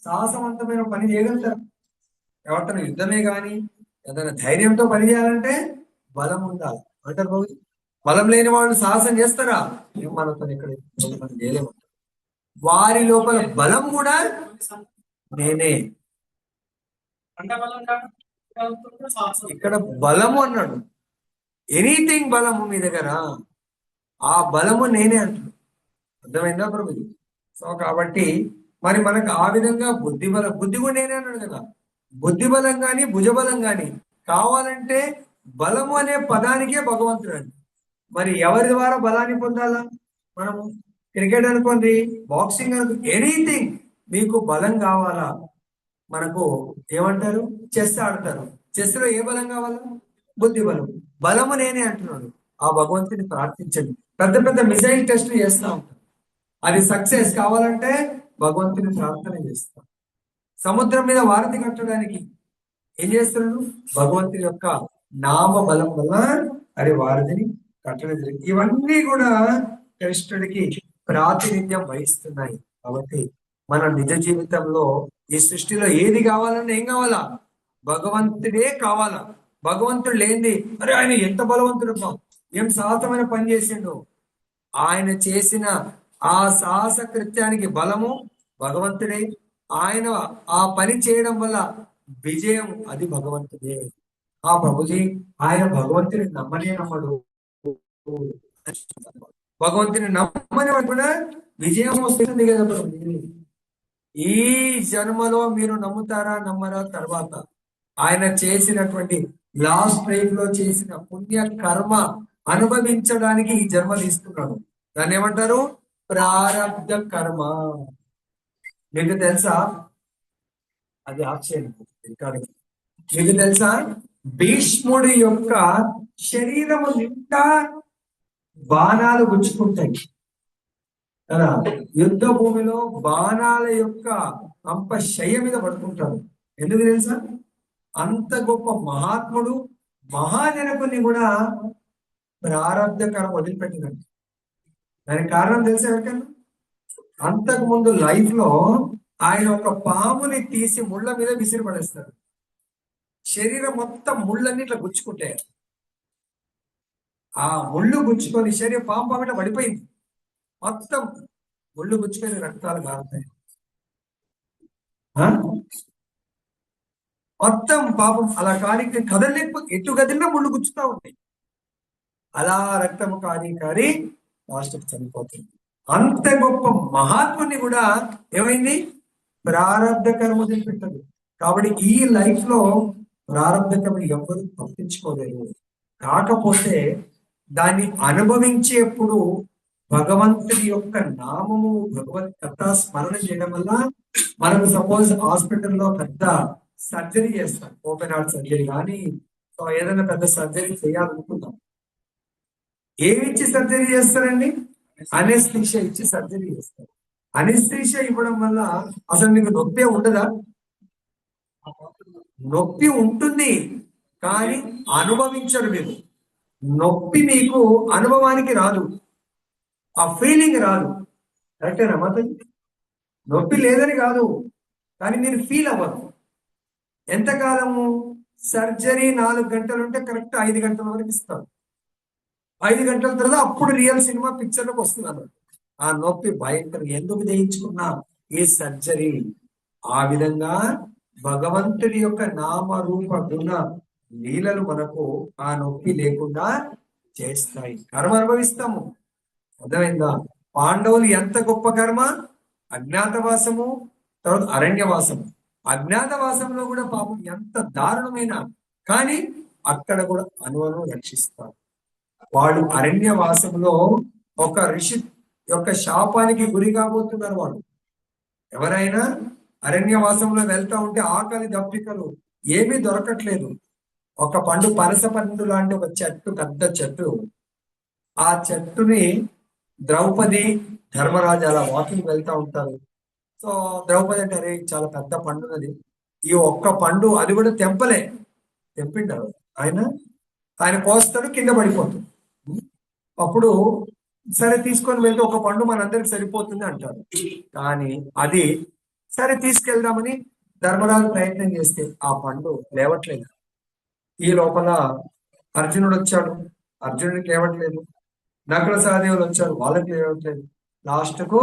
సాహసవంతమైన పని చేయగలుగుతారు? ఎవరితో యుద్ధమే కానీ ఏదైనా ధైర్యంతో పని చేయాలంటే బలం ఉండాలి అంటారు బాబు. బలం లేని వాళ్ళు సాహసం చేస్తారా? ఏం మనతో ఇక్కడ మనం చేయలేము. వారి లోపల బలం కూడా నేనే. ఇక్కడ బలము అన్నాడు, ఎనీథింగ్ బలము మీ దగ్గర, ఆ బలము నేనే అంటాడు. అర్థమైందా ప్రభు? సో కాబట్టి మరి మనకు ఆ విధంగా బుద్ధి బలం, బుద్ధి కూడా నేనే అన్నాడు కదా. బుద్ధి బలం కానీ భుజబలం కానీ కావాలంటే బలము అనే పదానికే భగవంతుడు అండి. మరి ఎవరి ద్వారా బలాన్ని పొందాలా? మనము క్రికెట్ అనుకోండి, బాక్సింగ్ అనుకోండి, ఎనీథింగ్ మీకు బలం కావాలా? మనకు ఏమంటారు? చెస్ ఆడతారు. చెస్ లో ఏ బలం కావాలా? బుద్ధి బలం. బలము నేనే అంటున్నాడు. ఆ భగవంతుని ప్రార్థించండి. పెద్ద పెద్ద మిసైల్ టెస్ట్లు చేస్తా ఉంటాం, అది సక్సెస్ కావాలంటే భగవంతుని ప్రార్థన చేస్తాం. సముద్రం మీద వారధి కట్టడానికి ఏం చేస్తున్నాడు? భగవంతుని యొక్క నామ బలం వల్ల అది వారధిని కట్టడం జరిగింది. ఇవన్నీ కూడా కృష్ణుడికి ప్రాతినిధ్యం వహిస్తున్నాయి. కాబట్టి మన నిజ జీవితంలో ఈ సృష్టిలో ఏది కావాలన్నా ఏం కావాలా? భగవంతుడే కావాలా. భగవంతుడు లేనిది, అరే ఆయన ఎంత బలవంతుడు, ఏం సాహసమైన పని చేసిండు. ఆయన చేసిన ఆ సాహస కృత్యానికి బలము భగవంతుడే. ఆయన ఆ పని చేయడం వల్ల విజయం అది భగవంతుడే. ఆ ప్రభుజీ ఆయన భగవంతుని నమ్మనే నమ్మడు, భగవంతుని నమ్మని వాడు కూడా విజయం వస్తుంది కదా ప్రభుజీ. ఈ జన్మలో మీరు నమ్ముతారా నమ్మరా తర్వాత ఆయన చేసినటువంటి లాస్ట్ లైఫ్ లో చేసిన పుణ్య కర్మ అనుభవించడానికి ఈ జన్మ తీసుకున్నాడు. దాన్ని ఏమంటారు? ప్రారబ్ధ కర్మ. మీకు తెలుసా? అది ఆశ్చర్యం. మీకు తెలుసా? భీష్ముడి యొక్క శరీరము నిండా బాణాలు గుచ్చుకుంటాయి కదా. యుద్ధ భూమిలో బాణాల యొక్క శయ్య మీద పడుకుంటారు. ఎందుకు తెలుసా? అంత గొప్ప మహాత్ముడు, మహాజనకుని కూడా ప్రారంధకరం వదిలిపెట్టినట్టు. దానికి కారణం తెలుసా ఎవరికన్నా? అంతకు ముందు లైఫ్ లో ఆయన ఒక పాముని తీసి ముళ్ళ మీద విసిరి పడేస్తాడు. శరీరం మొత్తం ముళ్ళన్నీ ఇట్లా గుచ్చుకుంటాయి. ఆ ముళ్ళు గుచ్చుకొని శరీరం పాము పామిట పడిపోయింది. మొత్తం ముళ్ళు గుచ్చుకొని రక్తాలు కారుతాయి. మొత్తం పాపం అలా కారికి కదలలేకపోతే, ఎటు కదిలినా ముళ్ళు గుచ్చుతా ఉంటాయి. అలా రక్తము కారి లాస్ట్కి చనిపోతుంది. అంత గొప్ప మహాత్ముని కూడా ఏమైంది? ప్రారంధ కర్మ వదిలిపెట్టదు. కాబట్టి ఈ లైఫ్ లో ప్రారంభకం ఎవరు తప్పించుకోలేరు. కాకపోతే దాన్ని అనుభవించేప్పుడు భగవంతుడి యొక్క నామము, భగవత్ కథ స్మరణ చేయడం వల్ల మనకు సపోజ్ హాస్పిటల్లో పెద్ద సర్జరీ చేస్తాం, ఓపెన్ హార్ట్ సర్జరీ కానీ ఏదైనా పెద్ద సర్జరీ చేయాలనుకుంటాం. ఏమిచ్చి సర్జరీ చేస్తారండి? అనెస్థీషియా ఇచ్చి సర్జరీ చేస్తారు. అనెస్థీషియా ఇవ్వడం వల్ల అసలు మీకు నొప్పి ఉండదా? నొప్పి ఉంటుంది, కానీ అనుభవించరు మీరు. నొప్పి మీకు అనుభవానికి రాదు, ఆ ఫీలింగ్ రాదు. కరెక్టేనా మాతది? నొప్పి లేదని కాదు, కానీ మీరు ఫీల్ అవ్వరు. ఎంతకాలము? సర్జరీ 4 గంటలు ఉంటే కరెక్ట్ 5 గంటల వరకు ఇస్తారు. 5 గంటల తర్వాత అప్పుడు రియల్ సినిమా పిక్చర్లోకి వస్తుంది అన్నమాట. ఆ నొప్పి భయంకరం. ఎందుకు చేయించుకున్నా ఈ సర్జరీ? ఆ విధంగా భగవంతుడి యొక్క నామరూప గుణ లీలలు మనకు ఆ నొప్పి లేకుండా చేస్తాయి. కర్మ అనుభవిస్తాము. అర్థమైందా? పాండవులు ఎంత గొప్ప కర్మ! అజ్ఞాతవాసము, తర్వాత అరణ్యవాసము. అజ్ఞాతవాసంలో కూడా పాపం ఎంత దారుణమైన, కానీ అక్కడ కూడా అనువను రక్షిస్తారు. వాడు అరణ్యవాసంలో ఒక ఋషి యొక్క శాపానికి గురి కాబోతున్నారు. వాడు ఎవరైనా అరణ్యవాసంలో వెళ్తా ఉంటే ఆకలి దప్పికలు ఏమీ దొరకట్లేదు. ఒక పండు, పనస పండు లాంటి ఒక చెట్టు, పెద్ద చెట్టు. ఆ చెట్టుని ద్రౌపది, ధర్మరాజు అలా వాకింగ్ వెళ్తా ఉంటారు. సో ద్రౌపది అంటే, అరే చాలా పెద్ద పండు అది, ఈ ఒక్క పండు, అది కూడా తెంపిండారు ఆయన కోస్తాడు, కింద పడిపోతుంది. అప్పుడు సరే తీసుకొని వెళ్తే ఒక పండు మనందరికి సరిపోతుంది అంటారు. కానీ అది సరే తీసుకెళ్దామని ధర్మరాజు ప్రయత్నం చేస్తే ఆ పండు లేవట్లేదు. ఈ లోపల అర్జునుడు వచ్చాడు, అర్జునుడికి లేవట్లేదు. నకుల సహదేవులు వచ్చారు, వాళ్ళకి లేవట్లేదు. లాస్ట్ కు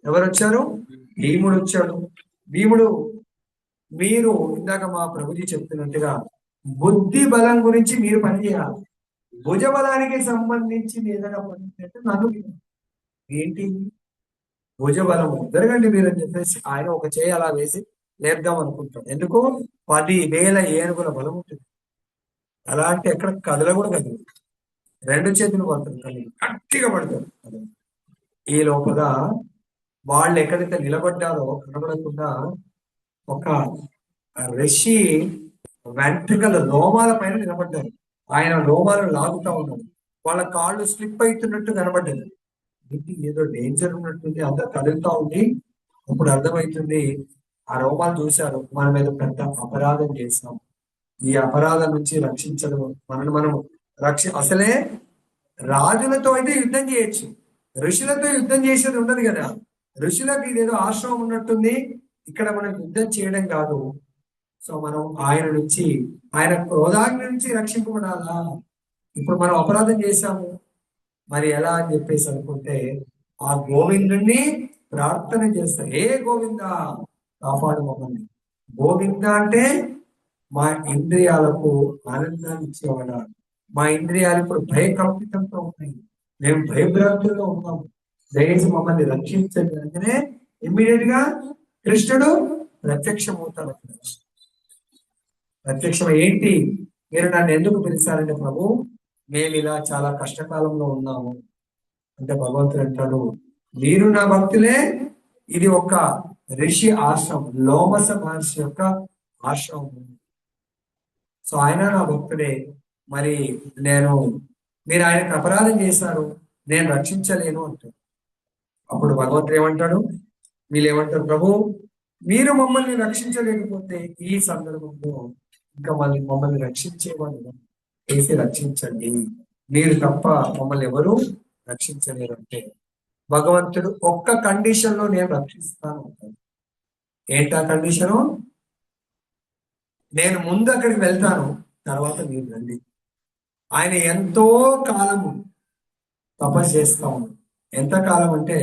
ఎవరు వచ్చారు? భీముడు వచ్చాడు. భీముడు, మీరు ఇందాక మా ప్రభుజీ చెప్తున్నట్టుగా బుద్ధి బలం గురించి మీరు పనిచేయాలి. భుజ బలానికి సంబంధించి ఏదైనా పని నన్ను ఏంటి భుజ బలము జరగండి మీరు అని చెప్పేసి ఆయన ఒక చేయి అలా వేసి లేద్దాం అనుకుంటాడు. ఎందుకు? 10,000 ఏనుగుల బలం ఉంటుంది. అలా అంటే ఎక్కడ కదల కూడా కదలదు. 2 చేతులు పడతారు, కానీ గట్టిగా పడతారు. ఈ లోపల వాళ్ళు ఎక్కడైతే నిలబడ్డారో కనబడకుండా ఒక ఋషి వెంట్రుకల లోమాల పైన నిలబడ్డారు. ఆయన లోమాలను లాగుతా ఉన్నాడు. వాళ్ళ కాళ్ళు స్లిప్ అవుతున్నట్టు కనబడ్డది. ఏదో డేంజర్ ఉన్నట్టుంది, అంత కదులుతా ఉంది. అప్పుడు అర్థమవుతుంది, ఆ రోమాలు చూశారు, మనం ఏదో పెద్ద అపరాధం చేసాం. ఈ అపరాధం నుంచి రక్షించడం మనం అసలే రాజులతో అయితే యుద్ధం చేయొచ్చు, ఋషులతో యుద్ధం చేసేది ఉండదు కదా. ఋషులకు ఇదేదో ఆశ్రమం ఉన్నట్టుంది, ఇక్కడ మనం యుద్ధం చేయడం కాదు. సో మనం ఆయన క్రోధాగ్ని నుంచి రక్షింపబడాలా. ఇప్పుడు మనం అపరాధం చేశాము, మరి ఎలా అని చెప్పేసి అనుకుంటే ఆ గోవిందుణ్ణి ప్రార్థన చేస్తారు. ఏ గోవింద కాపాడు మమ్మల్ని. గోవింద అంటే మా ఇంద్రియాలకు ఆనందాన్ని ఇచ్చేవాడు. మా ఇంద్రియాలు ఇప్పుడు భయకంపితంతో ఉన్నాయి, మేము భయభ్రాంతులుగా ఉన్నాము, దయచేసి మమ్మల్ని రక్షించండి అంటేనే ఇమ్మీడియట్ గా కృష్ణుడు ప్రత్యక్షమవుతాడు. ప్రత్యక్షం ఏంటి? మీరు నన్ను ఎందుకు పిలిచారంటే, ప్రభు మేము ఇలా చాలా కష్టకాలంలో ఉన్నాము అంటే భగవంతుడు అంటాడు, మీరు నా భక్తులే. ఇది ఒక ఋషి ఆశ్రమం, లోమస మహర్షి యొక్క ఆశ్రమం. సో ఆయన నా భక్తుడే. మరి మీరు ఆయనకు అపరాధం చేశారు, నేను రక్షించలేను అంటాడు. అప్పుడు భగవంతుడు ఏమంటాడు? వీళ్ళు ఏమంటారు? ప్రభు మీరు మమ్మల్ని రక్షించలేకపోతే ఈ సందర్భంలో ఇంకా మమ్మల్ని రక్షించేవాళ్ళు వేసి రక్షించండి, మీరు తప్ప మమ్మల్ని ఎవరు రక్షించలేరు అంటే భగవంతుడు ఒక్క కండిషన్ లో నేను రక్షిస్తాను అంటాడు. ఏంటా కండిషను? నేను ముందు అక్కడికి వెళ్తాను, తర్వాత మీరు రండి. ఆయన ఎంతో కాలము తపస్సు చేస్తా ఉన్నాడు. ఎంత కాలం అంటే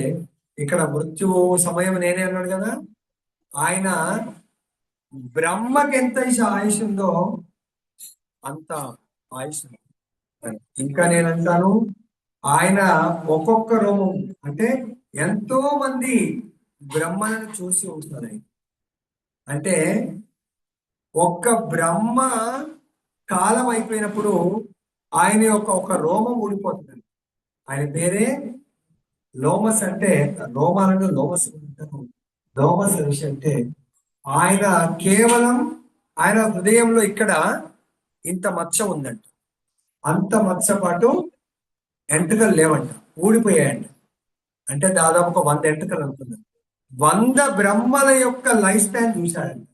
ఇక్కడ మృత్యు సమయం నేనే అన్నాడు కదా. ఆయన బ్రహ్మకి ఎంత ఆయుష్ ఉందో అంత ఆయుష్. ఇంకా నేనంటాను, ఆయన ఒక్కొక్క రోమం అంటే ఎంతో మంది బ్రహ్మలను చూసి ఉంటారు. అంటే ఒక్క బ్రహ్మ కాలం అయిపోయినప్పుడు ఆయన యొక్క ఒక రోమం ఊడిపోతుంది. ఆయన పేరే లోమస్. అంటే రోమాలను లోమస్ అంటారు. లోమస్ ఋషి అంటే ఆయన కేవలం ఆయన హృదయంలో ఇక్కడ ఇంత మచ్చ ఉందంట. అంత మచ్చ పాటు ఎంట్రుకలు లేవంట, ఊడిపోయాయంట. అంటే దాదాపు ఒక 100 ఎంట్రుకలు అనుకున్నాను. 100 బ్రహ్మల యొక్క లైఫ్ స్పాన్ చూశాడంట.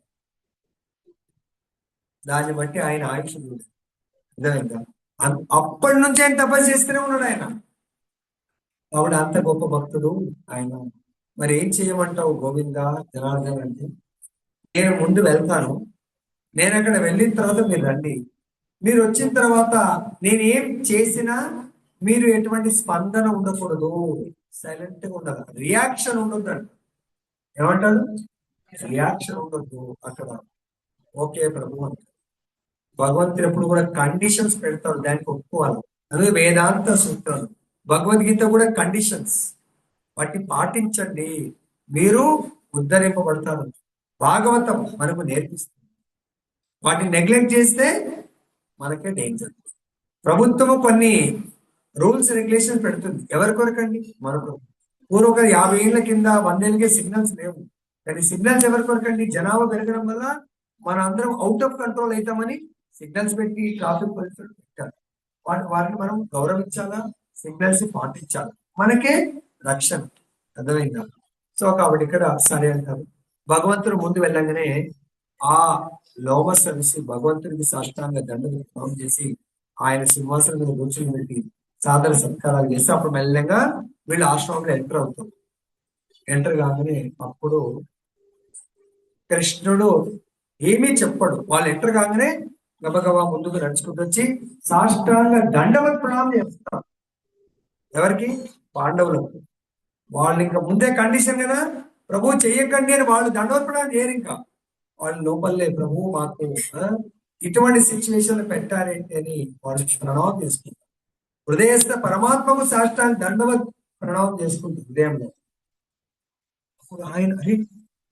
దాన్ని బట్టి ఆయన ఆయుష్ అర్థమైందా? అప్పటి నుంచి ఆయన తపస్సు చేస్తూనే ఉన్నాడు ఆయన. కాబట్టి అంత గొప్ప భక్తుడు ఆయన. మరి ఏం చేయమంటావు గోవింద జనార్దన్ అంటే, నేను ముందు వెళ్తాను, నేను అక్కడ వెళ్ళిన తర్వాత మీరు రండి. మీరు వచ్చిన తర్వాత నేనేం చేసినా మీరు ఎటువంటి స్పందన ఉండకూడదు, సైలెంట్ గా ఉండాలి, రియాక్షన్ ఉండొద్దు అంట. ఏమంటాడు? రియాక్షన్ ఉండొద్దు అక్కడ. ఓకే ప్రభు అంట. భగవంతుడు ఎప్పుడు కూడా కండిషన్స్ పెడతాడు, దానికి ఒప్పుకోవాలి. అదే వేదాంత సూత్రాలు, భగవద్గీత కూడా కండిషన్స్, వాటిని పాటించండి మీరు ఉద్ధరింపబడతారు. భాగవతం మనకు నేర్పిస్తుంది. వాటిని నెగ్లెక్ట్ చేస్తే మనకే డేంజర్. ప్రభుత్వము కొన్ని రూల్స్ రెగ్యులేషన్ పెడుతుంది. ఎవరి కొరకండి? మన కొరకు. పూర్వ ఒక 50 ఏళ్ల కింద 100 ఏళ్ళకే సిగ్నల్స్ లేవు. కానీ సిగ్నల్స్ ఎవరి కొరకండి? జనాభా పెరగడం వల్ల మన అందరం అవుట్ ఆఫ్ కంట్రోల్ అవుతామని సిగ్నల్స్ పెట్టి ట్రాఫిక్ పోలీసులు పెట్టారు. వాటిని మనం గౌరవించాలా, సిగ్నల్స్ పాటించాలి, మనకే రక్షణ. అర్థమైందా? సో కాబట్టి ఇక్కడ సరే అంటారు. భగవంతుడు ముందు వెళ్ళగానే ఆ లోమస్ ఋషి భగవంతుడికి సాష్టాంగ దండలు ఫామ్ చేసి ఆయన సింహాసనం మీద కూర్చొని పెట్టి సాదర సత్కారాలు చేసి అప్పుడు మెల్లగా వీళ్ళు ఆశ్రమంలో ఎంటర్ అవుతారు. ఎంటర్ కాగానే అప్పుడు కృష్ణుడు ఏమీ చెప్పడు. వాళ్ళు ఎంటర్ కాగానే గబగబా ముందుకు నడుచుకుంటూ వచ్చి సాష్టాంగ దండవత్ ప్రణామం చేస్తారు. ఎవరికి? పాండవులకు. వాళ్ళు ఇంకా ముందే కండిషన్ కదా, ప్రభు చెయ్యకండి అని వాళ్ళు దండవత్ ప్రణామం చేయరు. ఇంకా వాళ్ళు లోపలే ప్రభు మాకు ఇటువంటి సిచ్యువేషన్ పెట్టారేంటి అని వాళ్ళు ప్రణామం చేసుకుంటారు. హృదయస్థ పరమాత్మకు సాష్టాంగ దండవత్ ప్రణామం చేసుకుంటారు హృదయంలో. అప్పుడు ఆయన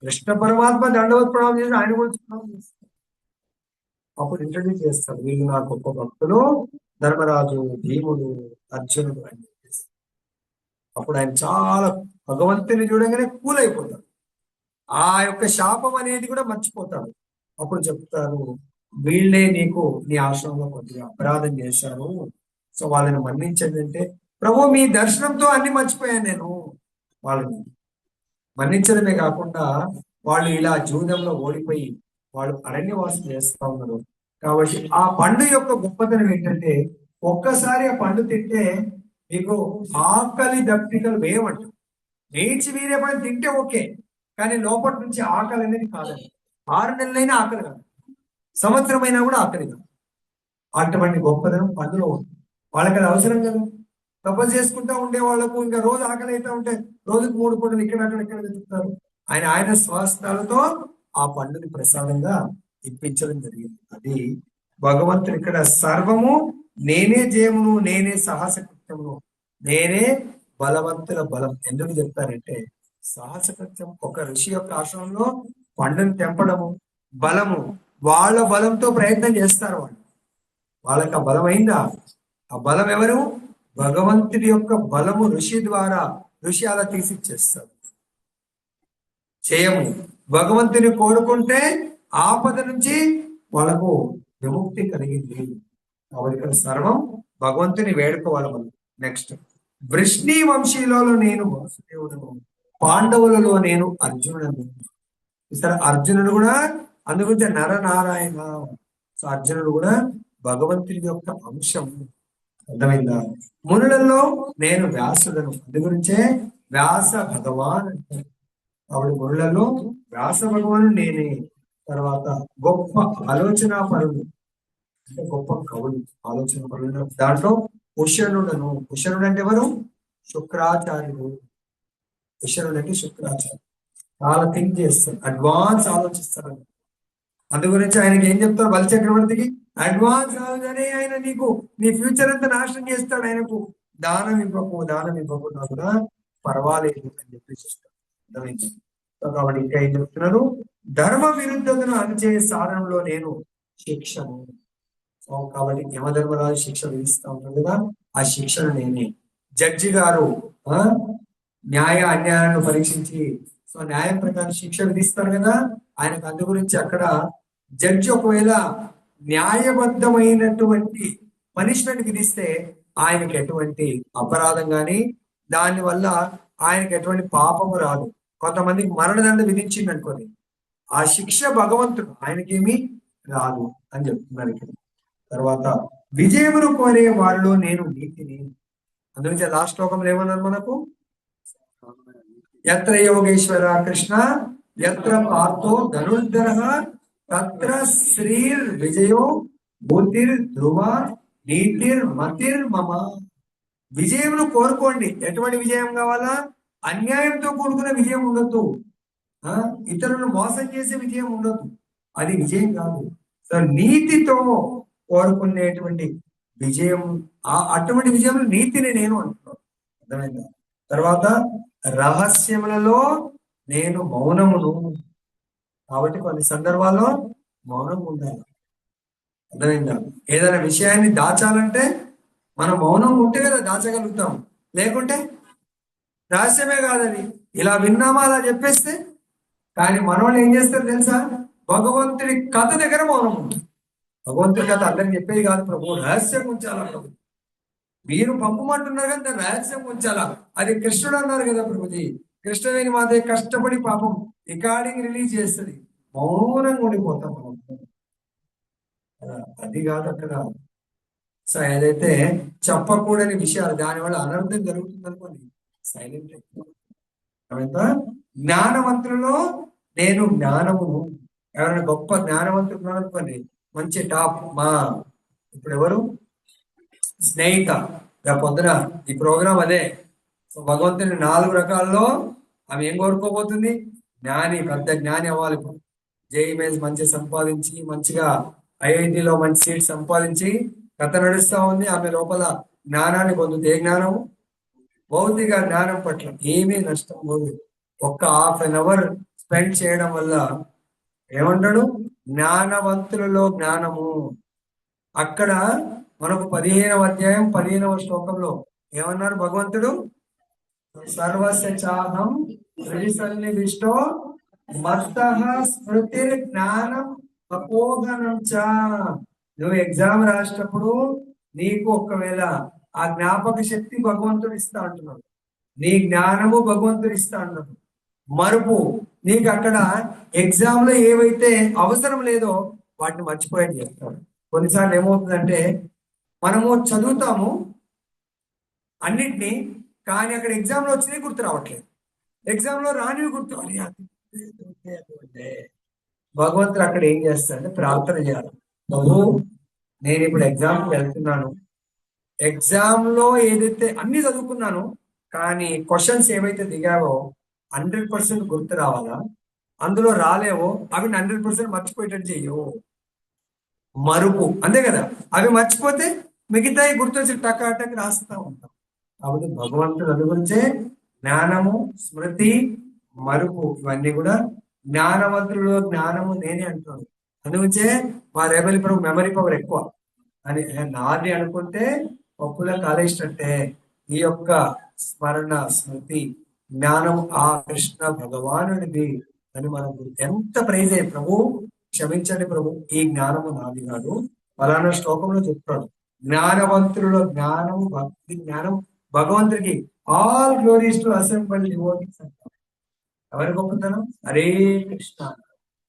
కృష్ణ పరమాత్మ దండవత్ ప్రణామం చేసి ఆయన కూడా ప్రణామం చేస్తారు. అప్పుడు ఇంట్రడ్యూస్ చేస్తారు, వీళ్ళు నా గొప్ప భక్తులు, ధర్మరాజు, భీముడు, అర్జునుడు అని చెప్పేసి. అప్పుడు ఆయన చాలా భగవంతుని చూడగానే కూల్ అయిపోతాడు. ఆ యొక్క శాపం అనేది కూడా మర్చిపోతాడు. అప్పుడు చెప్తారు, వీళ్ళే నీకు నీ ఆశ్రమంలో కొద్దిగా అపరాధం చేశారు, సో వాళ్ళని మన్నించండి అంటే, ప్రభు మీ దర్శనంతో అన్ని మర్చిపోయాను నేను. వాళ్ళని మన్నించడమే కాకుండా వాళ్ళు ఇలా జూదంలో ఓడిపోయి వాళ్ళు అరణ్యవాసం చేస్తా ఉన్నారు. కాబట్టి ఆ పండు యొక్క గొప్పతనం ఏంటంటే, ఒక్కసారి ఆ పండు తింటే మీకు ఆకలి దప్పికలు వేయమంట. వేచి మీరే పని తింటే ఓకే, కానీ లోపటి నుంచి ఆకలి అనేది కాదండి. 6 నెలలైనా ఆకలి కాదు, సంవత్సరం అయినా కూడా ఆకలి కాదు. అటువంటి గొప్పదనం పండులో ఉంది. వాళ్ళకి అది అవసరం కదా. తపస్సు చేసుకుంటా ఉండే వాళ్ళకు ఇంకా రోజు ఆకలి అవుతా ఉంటే రోజుకు 3 పూటలు ఇక్కడ వెతుకుతారు. ఆయన స్వస్థాలతో ఆ పండుని ప్రసాదంగా ఇప్పించడం జరిగింది. అది భగవంతుడు ఇక్కడ సర్వము నేనే జయమును, నేనే సాహస కృత్యమును, నేనే బలవంతుల బలం. ఎందుకు చెప్తారంటే, సాహస కృత్యం ఒక ఋషి యొక్క ఆశ్రమంలో పండుని తెంపడము బలము. వాళ్ళ బలంతో ప్రయత్నం చేస్తారు వాళ్ళు. వాళ్ళకి ఆ బలం అయిందా? ఆ బలం ఎవరు? భగవంతుడి యొక్క బలము ఋషి ద్వారా. ఋషి అలా తీసిచ్చేస్తాడు. చేయము భగవంతుని కోరుకుంటే ఆపద నుంచి వాళ్ళకు విముక్తి కలిగింది. కాబట్టి ఇక్కడ సర్వం భగవంతుని వేడుకోవాలి మనం. నెక్స్ట్, వృష్ణి వంశీయులలో నేను వాసుదేవుడను, పాండవులలో నేను అర్జునుడను. సరే, అర్జునుడు కూడా అందుగురించి నరనారాయణ. సో అర్జునుడు కూడా భగవంతుని యొక్క అంశం. అర్థమైందా? మునులలో నేను వ్యాసుడను, అందు గురించే వ్యాస భగవాన్ అంటారు. ఆవిడ మునులలో వ్యాస భగవాను నేనే. తర్వాత గొప్ప ఆలోచన పరుడు అంటే గొప్ప కవులు, ఆలోచన పరుడు. దాంట్లో కుశనుడను. కుశనుడు అంటే ఎవరు? శుక్రాచార్యుడు. కుశనుడు అంటే శుక్రాచార్యుడు. చాలా థింక్ చేస్తారు, అడ్వాన్స్ ఆలోచిస్తారు. అందు గురించి ఆయనకి ఏం చెప్తారు బలిచక్రవర్తికి? అడ్వాన్స్ ఆలోచనే ఆయన నీకు నీ ఫ్యూచర్ అంతా నాశనం చేస్తాడు. ఆయనకు దానం ఇవ్వకు నాకు కూడా పర్వాలేదు అని చెప్పేసి ఇస్తాడు. కాబట్టి ఇంకా ఏం చెప్తున్నారు, ధర్మ విరుద్ధతను అణిచే సాధనంలో నేను శిక్షను. కాబట్టి యమధర్మరాజు శిక్ష విధిస్తూ ఉంటాడు కదా, ఆ శిక్షను నేనే. జడ్జి గారు ఆ న్యాయ అన్యాయాలను పరీక్షించి సో న్యాయం ప్రకారం శిక్ష విధిస్తారు కదా, ఆయనకు అందు గురించి అక్కడ జడ్జి ఒకవేళ న్యాయబద్ధమైనటువంటి పనిష్మెంట్ విధిస్తే ఆయనకి ఎటువంటి అపరాధం కానీ దాని వల్ల ఆయనకి ఎటువంటి పాపము రాదు. కొంతమందికి మరణదండ విధించింది అనుకోని ఆ శిక్ష భగవంతుడు ఆయనకేమీ రాదు అని చెప్తున్నారు ఇక్కడ. తర్వాత విజయమును కోరే వారిలో నేను నీతిని. అందుకే లాస్ట్ శ్లోకంలో ఏమన్నారు మనకు, ఎత్ర యోగేశ్వర కృష్ణ ఎత్ర పార్థో ధనుర్ధర తత్ర శ్రీర్ విజయో బుద్ధిర్ ధ్రువ నీతిర్ మతిర్ మమ. విజయమును కోరుకోండి. ఎటువంటి విజయం కావాలా? అన్యాయంతో కూడుకున్న విజయం ఉండొద్దు, ఇతరులను మోసం చేసే విజయం ఉండొద్దు, అది విజయం కాదు. సో నీతితో కోరుకునేటువంటి విజయం, అటువంటి విజయం నీతిని నేను అంటున్నాను. అర్థమైందా? తర్వాత రహస్యములలో నేను మౌనమును. కాబట్టి కొన్ని సందర్భాల్లో మౌనం ఉండాలి. అర్థమైందా? ఏదైనా విషయాన్ని దాచాలంటే మనం మౌనం ఉంటే కదా దాచగలుగుతాం, లేకుంటే రహస్యమే కాదని ఇలా విన్నామా అలా చెప్పేస్తే. కానీ మనవాళ్ళు ఏం చేస్తారు తెలుసా, భగవంతుడి కథ దగ్గర మౌనం ఉంటుంది. భగవంతుడి కథ అందరికి చెప్పేది కాదు ప్రభు, రహస్యం ఉంచాలా ప్రభు, మీరు పంపమంటున్నారు కానీ దాన్ని రహస్యం ఉంచాలా. అది కృష్ణుడు అన్నారు కదా ప్రభుజీ, కృష్ణవేణి మాదే కష్టపడి పాపం రికార్డింగ్ రిలీజ్ చేస్తుంది, మౌనంగా ఉండిపోతాం మనం. అది కాదు అక్కడ. సో ఏదైతే చెప్పకూడని విషయాలు దానివల్ల అనర్థం జరుగుతుంది అనుకోండి, సైలెంట్ అయిపోయిందా. జ్ఞానవంతులలో నేను జ్ఞానమును. ఎవరైనా గొప్ప జ్ఞానవంతులు అనుకోండి, మంచి టాప్. మా ఇప్పుడు ఎవరు స్నేహిత పొద్దున ఈ ప్రోగ్రాం అదే. సో భగవంతుని 4 రకాల్లో ఆమె ఏం కోరుకోబోతుంది, జ్ఞాని, పెద్ద జ్ఞాని అవ్వాలి. జేఈ మెయిన్స్ మంచి సంపాదించి మంచిగా ఐఐటిలో మంచి సీట్ సంపాదించి కథ నడుస్తా ఉంది. ఆమె లోపల జ్ఞానాన్ని పొందుతుంది. ఏ జ్ఞానము? భౌతిక జ్ఞానం పట్ల ఏమీ నష్టం పోదు. ఒక్క ½ an hour స్పెండ్ చేయడం వల్ల ఏమంటాడు, జ్ఞానవంతులలో జ్ఞానము. అక్కడ మనకు 15వ అధ్యాయం 15వ శ్లోకంలో ఏమన్నారు భగవంతుడు, సర్వస్య చాహం సన్నివిష్టో మత్తః స్మృతి జ్ఞానం అపోహనం చ. నువ్వు ఎగ్జామ్ రాసేటప్పుడు నీకు ఒకవేళ ఆ జ్ఞాపక శక్తి భగవంతుడు ఇస్తా అంటున్నాడు, నీ జ్ఞానము భగవంతుడు ఇస్తా అంటున్నాడు. మరుపు, నీకు అక్కడ ఎగ్జామ్ లో ఏవైతే అవసరం లేదో వాటిని మర్చిపోయేది చెప్తాడు. కొన్నిసార్లు ఏమవుతుందంటే మనము చదువుతాము అన్నిటినీ, కానీ అక్కడ ఎగ్జామ్ లో వచ్చినవి గుర్తు రావట్లేదు, ఎగ్జామ్ లో రానివి గుర్తు. భగవంతుడు అక్కడ ఏం చేస్తాడంటే ప్రార్థన చేయాలి. ప్రభు, నేను ఇప్పుడు ఎగ్జామ్కి వెళ్తున్నాను, ఎగ్జామ్ లో ఏదైతే అన్ని చదువుకున్నాను కానీ క్వశ్చన్స్ ఏవైతే దిగావో 100% గుర్తు రావాలా, అందులో రాలేవో అవి 100% మర్చిపోయేటట్టు చెయ్యవు. మరుపు అంతే కదా, అవి మర్చిపోతే మిగతాయి గుర్తొచ్చి టక్ రాస్తా ఉంటాం. కాబట్టి భగవంతుడు అనుగురించే జ్ఞానము, స్మృతి, మరుపు ఇవన్నీ కూడా జ్ఞానవంతులలో జ్ఞానము నేనే అంటున్నాను. అందుగురించే మా రేబలి ప్రభు మెమరీ పవర్ ఎక్కువ అని నాది అనుకుంటే పప్పుల కాలేసినట్టే. ఈ యొక్క స్మరణ, స్మృతి, జ్ఞానం ఆ కృష్ణ భగవానుడిది అని మనకు ఎంత ప్రైజ్ అయ్యి, ప్రభు క్షమించండి ప్రభు, ఈ జ్ఞానము నాది కాదు. ఫలానా శ్లోకంలో చెప్తాడు, జ్ఞానవంతులలో జ్ఞానము, భక్తి జ్ఞానం భగవంతుడికి. All glories to assembly devotees అంటారు. ఎవరి గొప్పతనం? హరే కృష్ణ.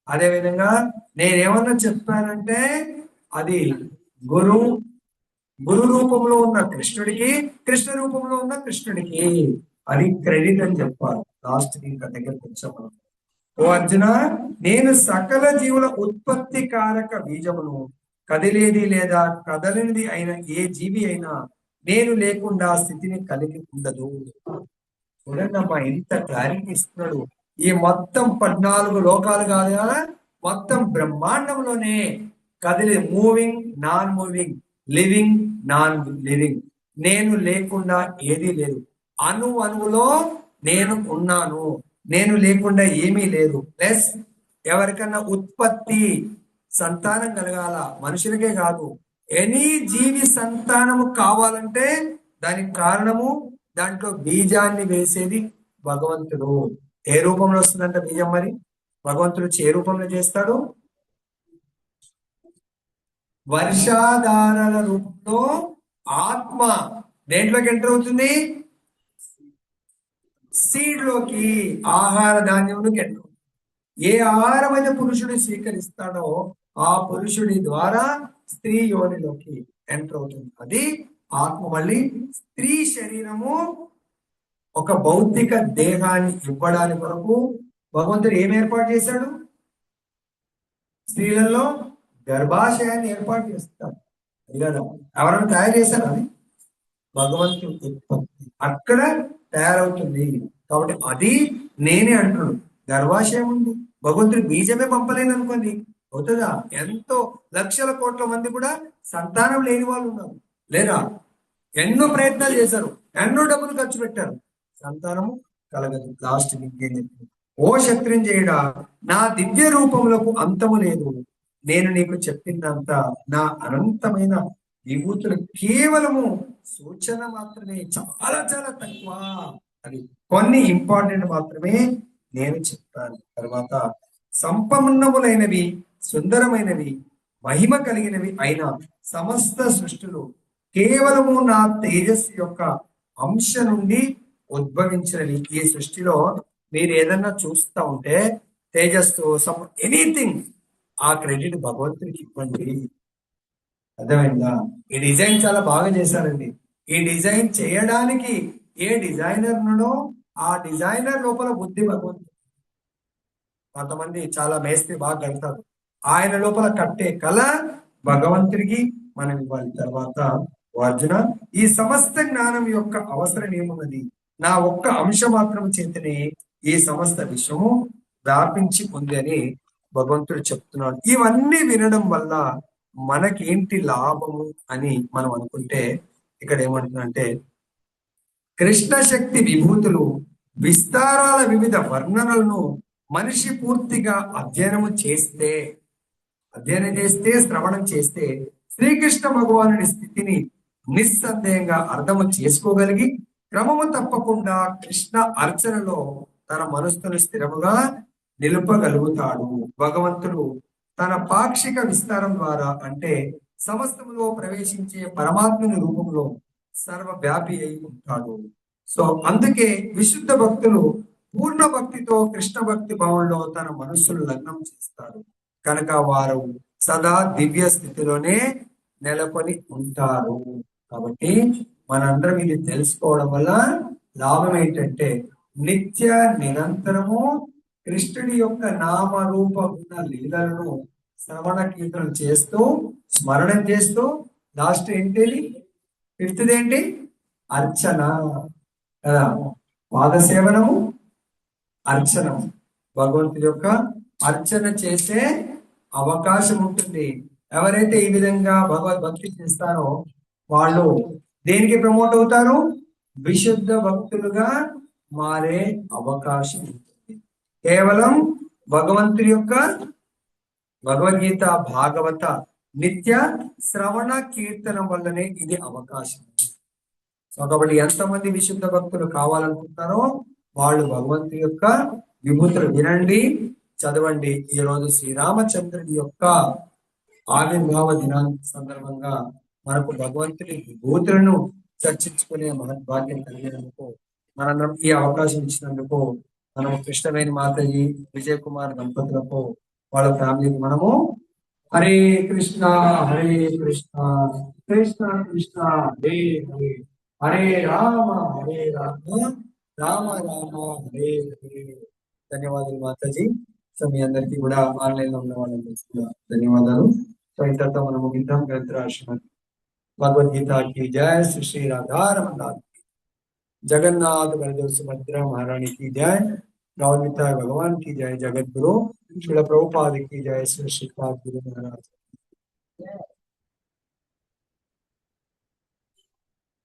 అదే విధంగా నేనేమన్నా చెప్పానంటే అది గురు రూపంలో ఉన్న కృష్ణుడికి, కృష్ణ రూపంలో ఉన్న కృష్ణుడికి అది క్రెడిట్ అని చెప్పాలి. లాస్ట్ ఇంకా దగ్గరకు వచ్చాము. ఓ అర్జున, నేను సకల జీవుల ఉత్పత్తి కారక బీజమును, కదిలేది లేదా కదలినది అయిన ఏ జీవి అయినా నేను లేకుండా స్థితిని కలిగి ఉండదు. చూడండి అమ్మా, ఎంత క్లారిటీ ఇస్తున్నాడు. ఈ మొత్తం 14 లోకాలు కాదు కదా, మొత్తం బ్రహ్మాండంలోనే కదిలి, moving, non moving, living, non living, నేను లేకుండా ఏదీ లేదు. అణువులో నేను ఉన్నాను. నేను లేకుండా ఏమీ లేదు. ప్లస్ ఎవరికన్నా ఉత్పత్తి సంతానం కలగాల, మనుషులకే కాదు, ఎనీ జీవి సంతానము కావాలంటే దానికి కారణము దాంట్లో బీజాన్ని వేసేది భగవంతుడు. ఏ రూపంలో వస్తుందంట బీజం? మరి భగవంతుడు ఏ రూపంలో చేస్తాడు? వర్షాధారాల రూపంలో ఆత్మ దేంట్లోకి ఎంటర్ అవుతుంది? సీడ్ లోకి, ఆహార ధాన్యంలోకి ఎంటర్ అవుతుంది. ఏ ఆహారం అయితే పురుషుడు స్వీకరిస్తాడో ఆ పురుషుడి ద్వారా స్త్రీ యోనిలోకి ఎంటర్ అవుతుంది. అది ఆత్మ. మళ్ళీ స్త్రీ శరీరము ఒక భౌతిక దేహాన్ని ఇవ్వడానికి కొరకు భగవంతుడు ఏం ఏర్పాటు చేశాడు? స్త్రీలలో గర్భాశయాన్ని ఏర్పాటు చేస్తాడు. అది కదా, ఎవరైనా తయారు చేశారు? అది భగవంతుడు ఉత్పత్తి అక్కడ తయారవుతుంది. కాబట్టి అది నేనే అంటున్నాడు. గర్భాశయం ఉంది, భగవంతుడు బీజమే పంపలేను అనుకోండి, అవుతుందా? ఎంతో లక్షల కోట్ల మంది కూడా సంతానం లేని వాళ్ళు ఉన్నారు, లేదా? ఎన్నో ప్రయత్నాలు చేశారు, ఎన్నో డబ్బులు ఖర్చు పెట్టారు, సంతానము కలగదు. లాస్ట్ ఇంకేం చెప్పింది? ఓ క్షత్రింజయుడా, నా దివ్య రూపములకు అంతము లేదు. నేను నీకు చెప్పిందంతా నా అనంతమైన విభూతులు కేవలము సూచన మాత్రమే, చాలా చాలా తక్కువ. అది కొన్ని ఇంపార్టెంట్ మాత్రమే నేను చెప్తాను. తర్వాత సంపన్నములైనవి, సుందరమైనవి, మహిమ కలిగినవి అయిన సమస్త సృష్టులు కేవలము నా తేజస్సు యొక్క అంశ నుండి ఉద్భవించినవి. ఈ సృష్టిలో మీరు ఏదన్నా చూస్తూ ఉంటే తేజస్సు, ఎనీథింగ్, ఆ క్రెడిట్ భగవంతుడికి ఇవ్వండి. అర్థమైందా? ఈ డిజైన్ చాలా బాగా చేశారండి. ఈ డిజైన్ చేయడానికి ఏ డిజైనర్ ఉన్నాడో ఆ డిజైనర్ లోపల బుద్ధి భగవంతుడు. కొంతమంది చాలా మేస్త్రి బాగా కడతారు, ఆయన లోపల కట్టే కళ భగవంతుడికి మనం ఇవ్వాలి. తర్వాత అర్జున, ఈ సమస్త జ్ఞానం యొక్క అవసరం ఏమున్నది? నా ఒక్క అంశ మాత్రం చేతనే ఈ సమస్త విశ్వము వ్యాపించి ఉంది అని భగవంతుడు చెప్తున్నాడు. ఇవన్నీ వినడం వల్ల మనకేంటి లాభము అని మనం అనుకుంటే, ఇక్కడ ఏమంటుందంటే, కృష్ణ శక్తి విభూతులు విస్తారాల వివిధ వర్ణనలను మనిషి పూర్తిగా అధ్యయనం చేస్తే, శ్రవణం చేస్తే శ్రీకృష్ణ భగవానుడి స్థితిని నిస్సందేహంగా అర్థము చేసుకోగలిగి క్రమము తప్పకుండా కృష్ణ అర్చనలో తన మనస్సును స్థిరముగా నిలుపగలుగుతాడు. భగవంతుడు తన పాక్షిక విస్తారం ద్వారా, అంటే సమస్తములో ప్రవేశించే పరమాత్మని రూపంలో సర్వవ్యాపి అయి ఉంటాడు. సో అందుకే విశుద్ధ భక్తులు పూర్ణ భక్తితో కృష్ణ భక్తి భావంలో తన మనస్సును లగ్నం చేస్తారు కనుక వారు సదా దివ్య స్థితిలోనే నెలకొని ఉంటారు. కాబట్టి మనందరం ఇది తెలుసుకోవడం వల్ల లాభం ఏంటంటే, నిత్య నిరంతరము కృష్ణుడి యొక్క నామరూప గుణ లీలలను శ్రవణ కీర్తనలు చేస్తూ, స్మరణం చేస్తూ, లాస్ట్ ఏంటి? ఫిఫ్త్ ఏంటి? అర్చన కదా. పాదసేవనము, అర్చనము. భగవంతుడి యొక్క అర్చన చేసే అవకాశం ఉంటుంది. ఎవరైతే ఈ విధంగా భగవద్భక్తి చేస్తారో వాళ్ళు దేనికి ప్రమోట్ అవుతారు? విశుద్ధ భక్తులుగా మారే అవకాశం ఉంటుంది. కేవలం భగవంతుడి యొక్క భగవద్గీత, భాగవత నిత్య శ్రవణ కీర్తన వల్లనే ఇది అవకాశం. సో కాబట్టి ఎంతమంది విశుద్ధ భక్తులు కావాలనుకుంటారో వాళ్ళు భగవంతుడి యొక్క విభూతులు వినండి, చదవండి. ఈ రోజు శ్రీరామచంద్రుడి యొక్క ఆవిర్భావ దినానికి సందర్భంగా మనకు భగవంతుడి విభూతులను చర్చించుకునే మన భాగ్యం కలిగినందుకు, మనందరం ఈ అవకాశం ఇచ్చినందుకు మనము కృష్ణవేణి మాతజీ, విజయ్ కుమార్ దంపతులకు, వాళ్ళ ఫ్యామిలీకి మనము హరే కృష్ణ హరే కృష్ణ కృష్ణ కృష్ణ హరే హరే, హరే రామ హరే రామ రామ రామ హరే హరే. ధన్యవాదాలు మాతాజీ. సో మీ అందరికీ కూడా ఆన్లైన్ లో ఉన్న వాళ్ళందరికీ కూడా ధన్యవాదాలు. సో ఇంతతో మనం ముగిద్దాం. గ్రంథరాశ్రమ భగవద్గీత की जय, श्री श्री राधा रमन दास की, जगन्नाथ बलदेव सुभद्रा महारानी की जय, गौरविता भगवान की जय, जगत गुरु श्रील प्रभुपाद की जय, श्री श्रीपाद गुरु महाराज।